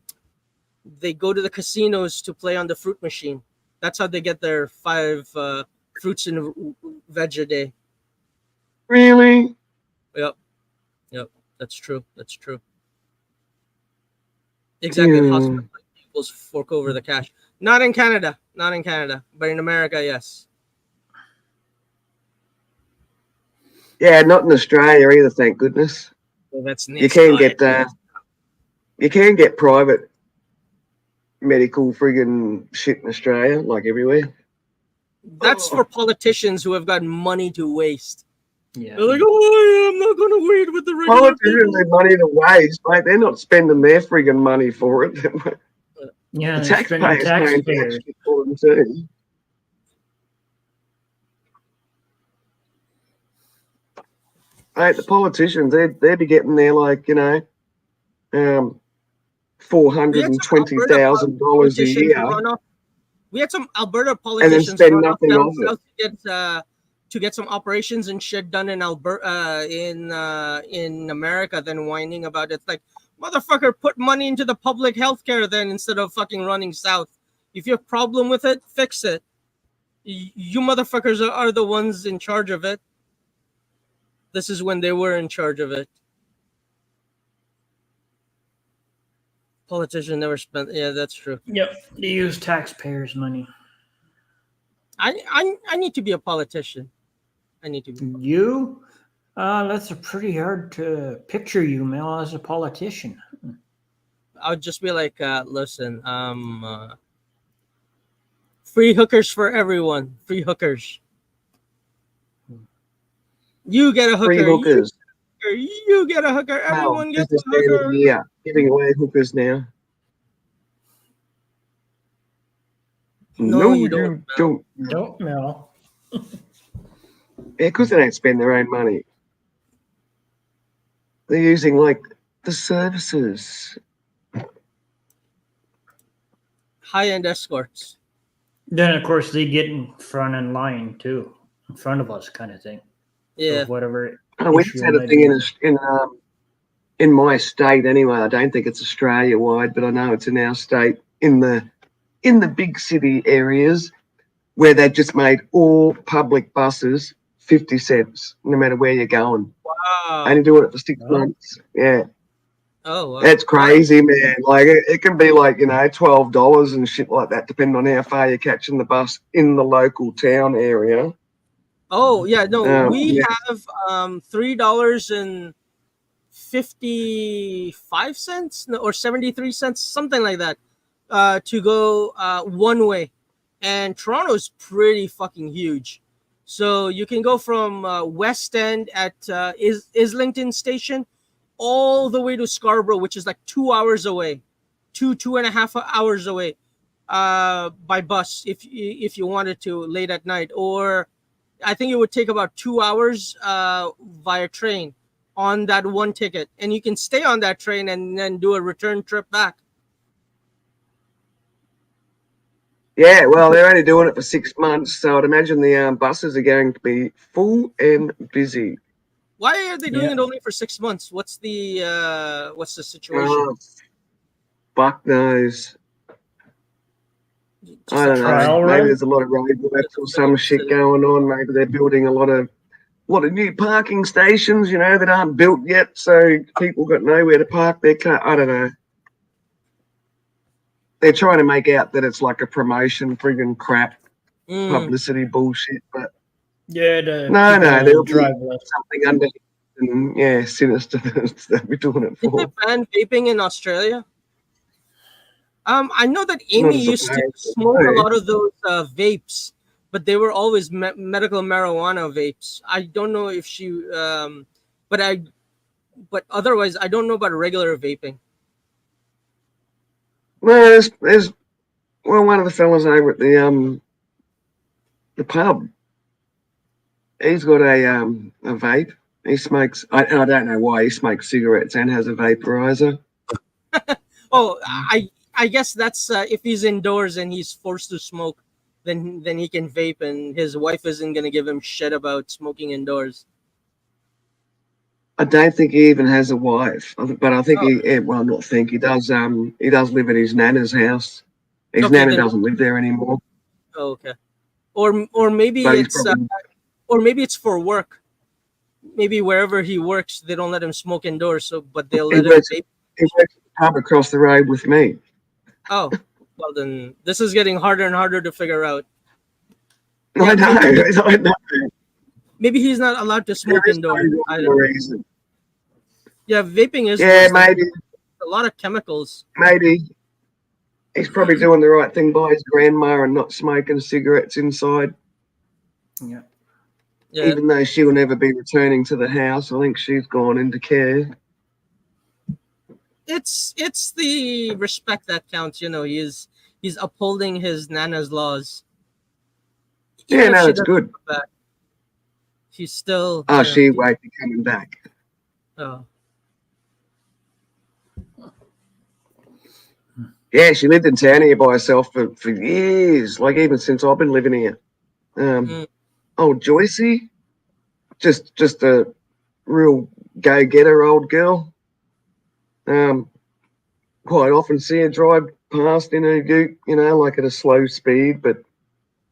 casinos to play on the fruit machine. That's how they get their 5 fruits and veg a day. Really? Yep. That's true. Exactly. Hmm. Hospital people's fork over the cash. Not in Canada, but in America, yes. Yeah, not in Australia either. Thank goodness. So that's You can get private medical friggin' shit in Australia, like everywhere. That's for politicians who have got money to waste. Yeah. They're like, oh, I'm not going to wait with the regular Politicians people. have money to waste, mate. They're not spending their friggin' money for it. Yeah, The they're spending taxpayers paying for that taxpayers. shit for them too. Mate, the politicians, they'd be getting their $420,000 a year, We had some Alberta and then politicians spend run off nothing down of it. south to get some operations and shit done in Alberta, in America, then whining about it. It's like, motherfucker, put money into the public healthcare then instead of fucking running south. If you have a problem with it, fix it. You motherfuckers are the ones in charge of it. This is when they were in charge of it. Politician never spent. Yeah, that's true. Yep. They use taxpayers' money. I need to be a politician. I need to be. You? That's a pretty hard to picture you, Mel, as a politician. I'll just be like, listen, free hookers for everyone. Free hookers. You get a hooker. Free hookers. You get a hooker. Everyone Wow, gets this a is hooker. yeah, giving away hookers now. No, you don't. Don't, Mel. Yeah, because they don't spend their own money. They're using the services. High-end escorts. Then, of course, they get in front in line, too. In front of us, kind of thing. Yeah. Of whatever. We issue just had a might thing be. in my state anyway. I don't think it's Australia wide, but I know it's in our state in the big city areas where they just made all public buses 50 cents, no matter where you're going. Wow. Only doing it for 6 Wow. months. Yeah. Oh, wow. That's crazy, man. Like it can be $12 and shit like that, depending on how far you're catching the bus in the local town area. Oh, yeah. No, we Yeah. have $3.55 or 73 cents, something like that, to go one way. And Toronto's pretty fucking huge. So you can go from West End at Islington Station all the way to Scarborough, which is like 2 hours away, 2.5 hours away, by bus if you wanted to late at night. Or I think it would take about 2 hours via train on that one ticket, and you can stay on that train and then do a return trip back. Yeah, well, they're only doing it for 6 months, so I'd imagine the buses are going to be full and busy. Why are they doing Yeah. it only for 6 months? What's the situation? Oh, fuck knows. Just I a don't know. trial Maybe run? there's a lot of roadworks or some shit going on. Maybe they're building a lot of lot of new parking stations, that aren't built yet, so people got nowhere to park their car. I don't know. They're trying to make out that it's like a promotion, friggin' crap, publicity bullshit, but Yeah, the no, people there'll be drive less. something under, and sinister that we're doing it Did they for. ban vaping in Australia? I know that Not Amy as used to opposed to smoke a say. lot of those vapes, but they were always medical marijuana vapes. I don't know if she, but otherwise, I don't know about regular vaping. Well, there's one of the fellas over at the pub. He's got a vape. He smokes. I don't know why he smokes cigarettes and has a vaporizer. Oh, I guess that's if he's indoors and he's forced to smoke, then he can vape, and his wife isn't gonna give him shit about smoking indoors. I don't think he even has a wife, but I think not think he does. He does live at his nana's house. His Okay, nana then- doesn't live there anymore. Oh, okay. Or maybe But he's it's probably, or maybe it's for work. Maybe wherever he works, they don't let him smoke indoors, but they'll he let him works, vape. he works at the pub across the road with me. Oh, well then this is getting harder and harder to figure out. I know. I know. Maybe he's not allowed to smoke There is no indoors. I rhyme don't or know. reason. Yeah, vaping is Yeah, worse. maybe. A lot of chemicals. Maybe he's probably doing the right thing by his grandma and not smoking cigarettes inside. Yeah. Yeah, Even though she will never be returning to the house, I think she's gone into care. it's the respect that counts. He's upholding his nana's laws. Yeah, Even if no, she that's doesn't good. come back, she's still. Oh, she won't be coming back. Oh. Yeah, she lived in town here by herself for years, like even since I've been living here. Oh, Joycey, just a real go-getter old girl. Quite often see her drive past in her ute, like at a slow speed, but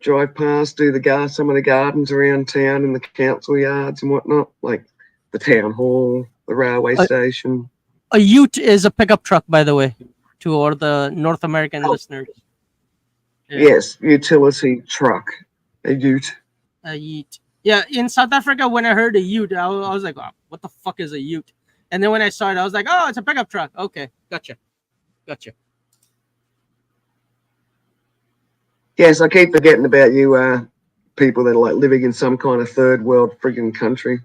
drive past, do some of the gardens around town and the council yards and whatnot, like the town hall, the railway station. A ute is a pickup truck, by the way, to all the North American listeners. Yeah. Yes, utility truck, a ute. A ute. Yeah, in South Africa, when I heard a ute, I was like, oh, what the fuck is a ute? And then when I saw it, I was like, oh, it's a pickup truck. Okay, gotcha. Yes, I keep forgetting about you people that are like living in some kind of third world friggin' country.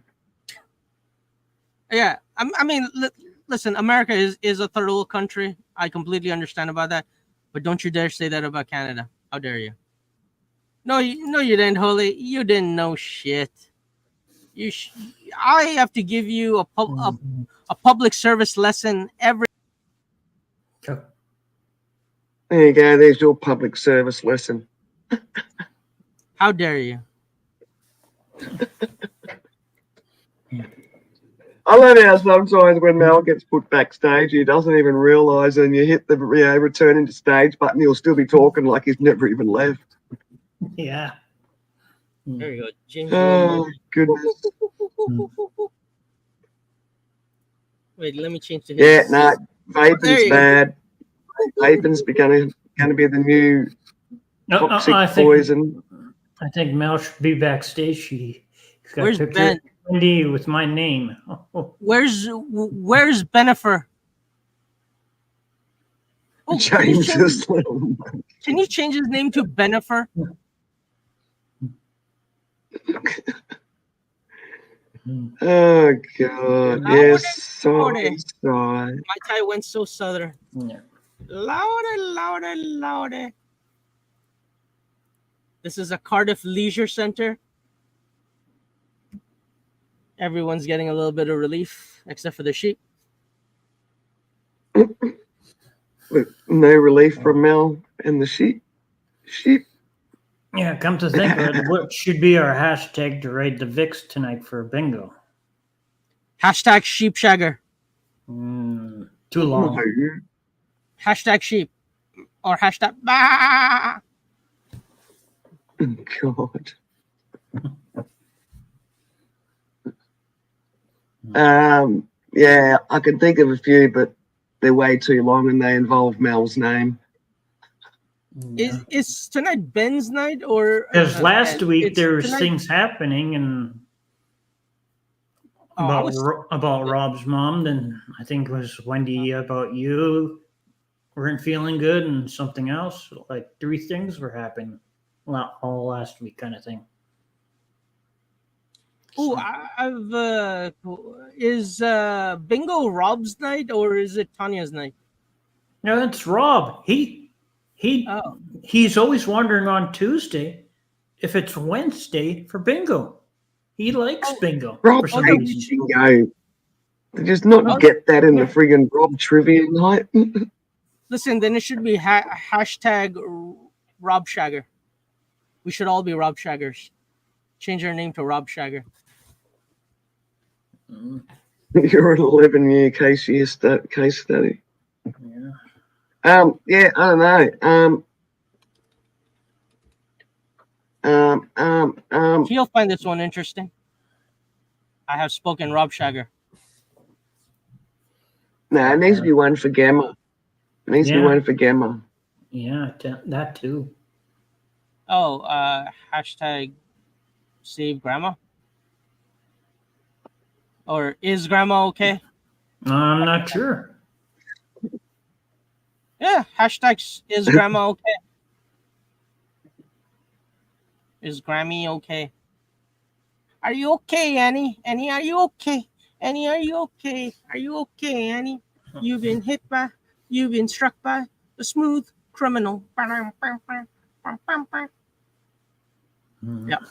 Yeah, I mean, listen, America is a third world country. I completely understand about that, but don't you dare say that about Canada. How dare you? No, you didn't, Holy. You didn't know shit. I have to give you a public service lesson every. There you go. There's your public service lesson. How dare you? I love how sometimes when Mel gets put backstage, he doesn't even realise, and you hit the return into stage button, he'll still be talking like he's never even left. Yeah. There you go, James. Oh, goodness. Wait, let me change to his. Yeah, no, There you vaping's go. bad. Vaping's going to be the new No, toxic I think poison. I think Mel should be backstage. She's got Where's a picture Ben? of Wendy with my name. Oh, Where's Benifer? Oh, James's little. can you change his name to Benifer? Oh, God. Yes, sorry. My tie went so southern. yeah. Louder. This is a Cardiff leisure center. Everyone's getting a little bit of relief, except for the sheep. No relief from Mel and the sheep. Yeah, come to think of it, what should be our hashtag to raid the VIX tonight for bingo? Hashtag sheep shagger. Too long. Hashtag sheep. Or hashtag bah! God. Yeah, I can think of a few, but they're way too long and they involve Mel's name. Is tonight Ben's night or Because last Ben? week It's there was tonight- things happening and Oh, I was- about Rob's mom. Then I think it was Wendy about you weren't feeling good and something else. Like 3 things were happening all last week, kind of thing. Oh, I've is bingo Rob's night or is it Tanya's night? No, it's Rob. Oh. He's always wondering on Tuesday if it's Wednesday for bingo. He likes bingo Rob for some hates reason. bingo. They just not Oh, get that in the friggin' Rob trivia night. Listen, then it should be hashtag Rob Shagger. We should all be Rob Shaggers. Change our name to Rob Shagger. Mm, You're an 11-year case study. yeah. Yeah, I don't know. He'll find this one interesting. I have spoken, Rob Shagger. No, it needs to be one for Gamma. It needs to be Yeah. one for Gamma. Yeah, that too. Oh, hashtag save grandma. Or is grandma okay? I'm not sure. Yeah, hashtag is grandma okay? Is Grammy okay? Are you okay, Annie? Annie, are you okay? Annie, are you okay? Are you okay, Annie? You've been struck by a smooth criminal. Mm. Yep.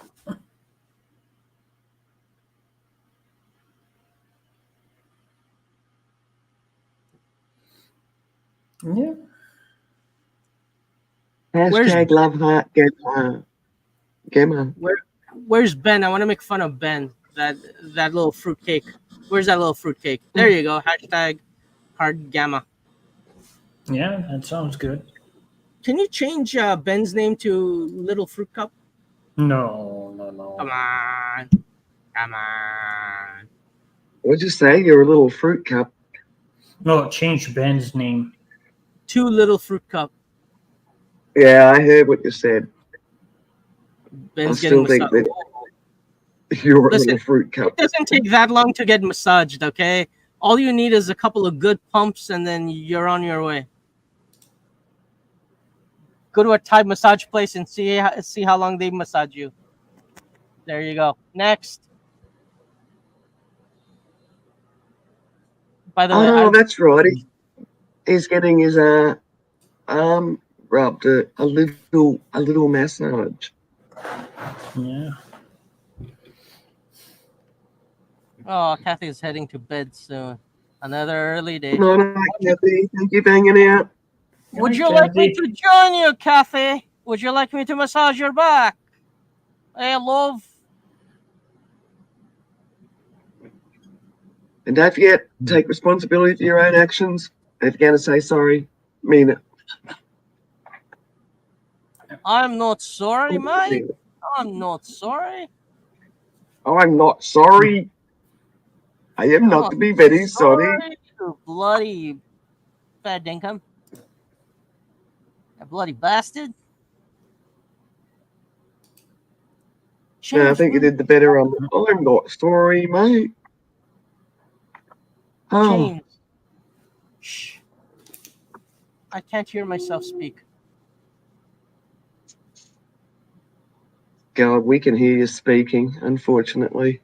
Yeah. Hashtag love heart Gamma. Where's Ben? I want to make fun of Ben. That little fruitcake. Where's that little fruitcake? There you go. Hashtag hard gamma. Yeah, that sounds good. Can you change Ben's name to Little Fruit Cup? No. Come on. Come on. What'd you say? You're a little fruit cup. No, change Ben's name. Two Little Fruit Cup. Yeah, I heard what you said. Ben's I getting still think massaged. that you're a Listen, little fruit cup. It doesn't take that long to get massaged, okay? All you need is a couple of good pumps and then you're on your way. Go to a Thai massage place and see how long they massage you. There you go. Next. By the way, Oh, that's right. He's getting his arm rubbed a little massage. Yeah. oh, Kathy's heading to bed soon. Another early day. No, Kathy. Thank you for hanging out. Would you Hi, like me Kathy. to join you, Kathy? Would you like me to massage your back? Hey, love. And don't forget, take responsibility for your own actions. If you're going to say sorry, mean it. I'm not sorry, mate. I'm not sorry. I'm not sorry. I am not to be very sorry. You bloody bad dinkum. You bloody bastard. No, I think you did the better on the I'm not sorry, mate. Oh, James. Shh. I can't hear myself speak. God, we can hear you speaking, unfortunately.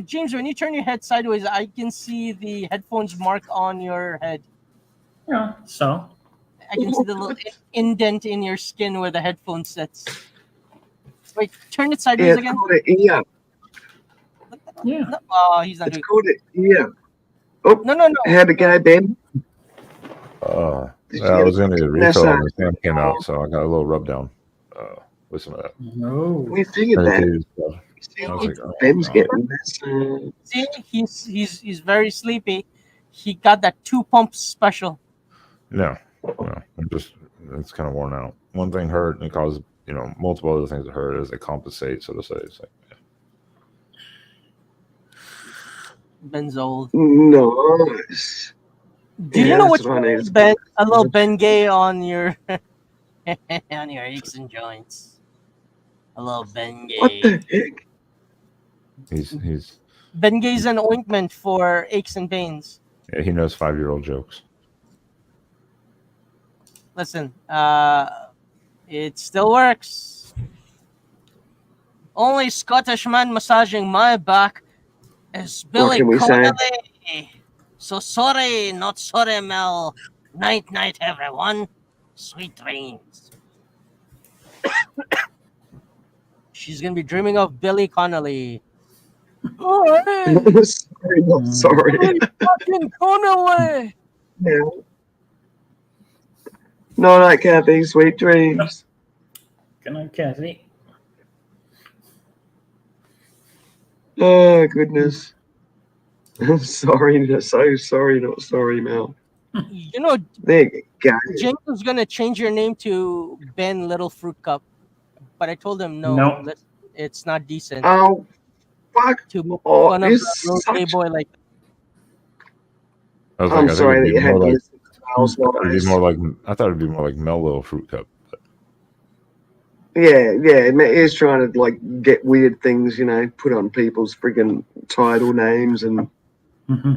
James, when you turn your head sideways, I can see the headphones mark on your head. Yeah. So. I can see the little indent in your skin where the headphone sits. Wait, turn it sideways Yeah, it's again. called an ear. Yeah. No, oh, he's not It's doing called an ear. No. How'd it go, Ben? Did you I get was going to get a refill massage? and the Sam came out, so I got a little rub down. Listen to that. No. We figured that. Medicated stuff. I was like, oh, Ben's no. getting massage. See, he's very sleepy. He got that 2 pumps special. No, it's kind of worn out. One thing hurt and it caused, multiple other things that hurt as they compensate, so to say. It's like, Ben's old. Nice. Do you Yeah, know that's what what I you need. need, Ben? A little Bengay on your on your aches and joints. A little What Bengay. the heck? He's Bengay's an ointment for aches and pains. yeah, he knows 5-year-old jokes. Listen, it still works. Only Scottish man massaging my back is Billy can we say? Connolly. So sorry, not sorry, Mel. Night, night, everyone. Sweet dreams. She's gonna be dreaming of Billy Connolly. Oh, hey, Sorry, not sorry. Billy fucking Connolly. Yeah. Night, Kathy. Sweet dreams. Good night, Kathy. Oh goodness. I'm sorry. So sorry, not sorry, Mel. You know, There you go. James was gonna change your name to Ben Little Fruit Cup, but I told him no. No. It's not decent Oh, fuck. to make Oh, fun of you're a little such- gay boy like that. I was I'm like, sorry that you had to like, listen to Miles I thought Waters. it'd be more like Mellow Fruit Cup. But Yeah, he is trying to like get weird things, put on people's friggin' title names and Hmm.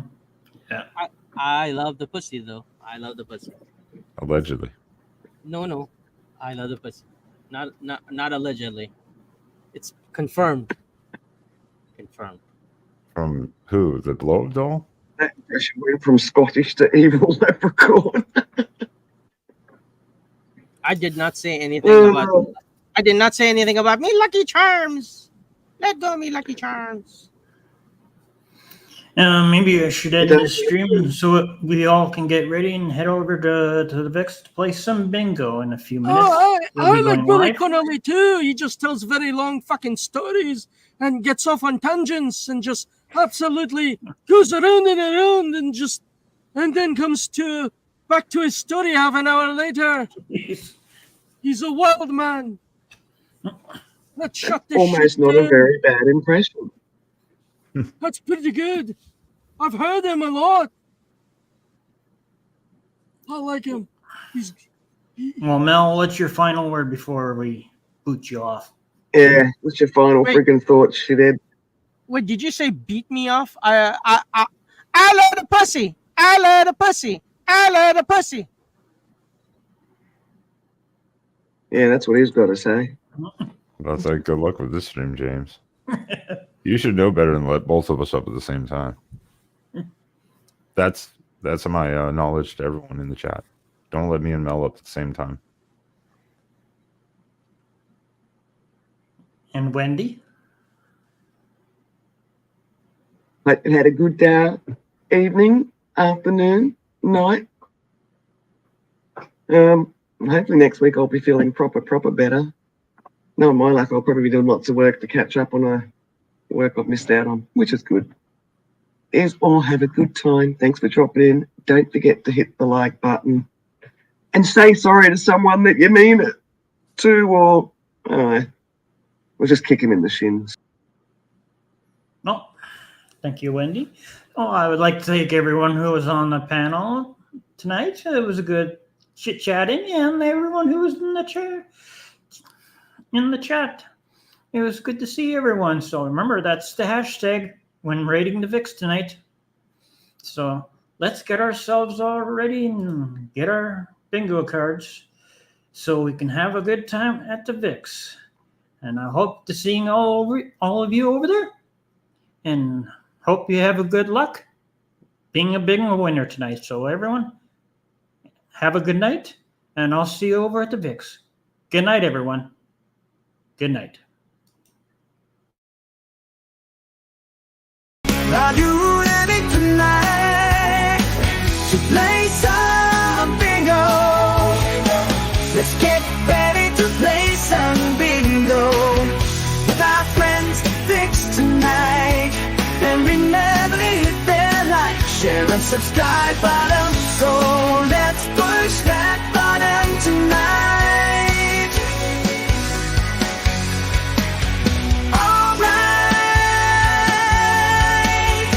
I love the pussy though. I love the pussy. allegedly. No, I love the pussy. Not allegedly. It's confirmed. Confirmed. From who? The Blow Up Doll? that impression went from Scottish to evil leprechaun. I did not say anything about. I did not say anything about me Lucky Charms. Let go of me Lucky Charms. Maybe I should end the stream so we all can get ready and head over to the Vix to play some bingo in a few minutes. We'll be like going Billy live. Connolly too. He just tells very long fucking stories and gets off on tangents and just absolutely goes around and around and then comes back to his story half an hour later. He's a wild man. Let's shut this Almost shit not down. a very bad impression. That's pretty good. I've heard him a lot. I like him. Well, Mel, what's your final word before we boot you off? Yeah, what's your final Wait. friggin' thoughts, shithead? Wait, did you say beat me off? I love the pussy. I love the pussy. I love the pussy. Yeah, that's what he's got to say. That's like, good luck with this stream, James. You should know better than let both of us up at the same time. That's my knowledge to everyone in the chat. Don't let me and Mel up at the same time. And Wendy? Hope you had a good evening, afternoon, night. Hopefully next week I'll be feeling proper better. No, my luck, I'll probably be doing lots of work to catch up on work I've missed out on, which is good. Is all have a good time. Thanks for dropping in. Don't forget to hit the like button and say sorry to someone that you mean it to, or we'll just kick him in the shins. No. Thank you, Wendy. Oh, I would like to thank everyone who was on the panel tonight. It was a good chit-chatting, and everyone who was in the chat. It was good to see everyone. So remember, that's the hashtag when raiding the VIX tonight. So let's get ourselves all ready and get our bingo cards so we can have a good time at the VIX. And I hope to seeing all of you over there. And hope you have a good luck being a bingo winner tonight. So everyone, have a good night, and I'll see you over at the VIX. Good night, everyone. Good night. Are you ready tonight to play some bingo? Let's get ready to play some bingo with our friends Vix tonight. And remember to hit that like, share, and subscribe button. So let's push that button tonight. Alright,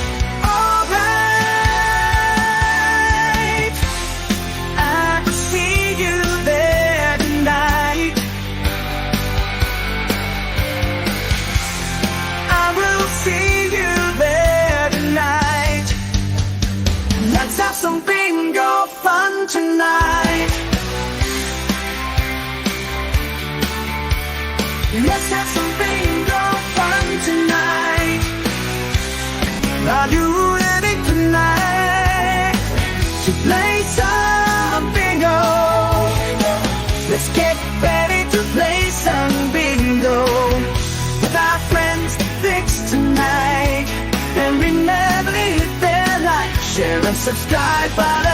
fun tonight. Let's have some bingo fun tonight. Are you ready tonight to play some bingo? Let's get ready to play some bingo with our friends to fix tonight. And remember, hit that like, share and subscribe.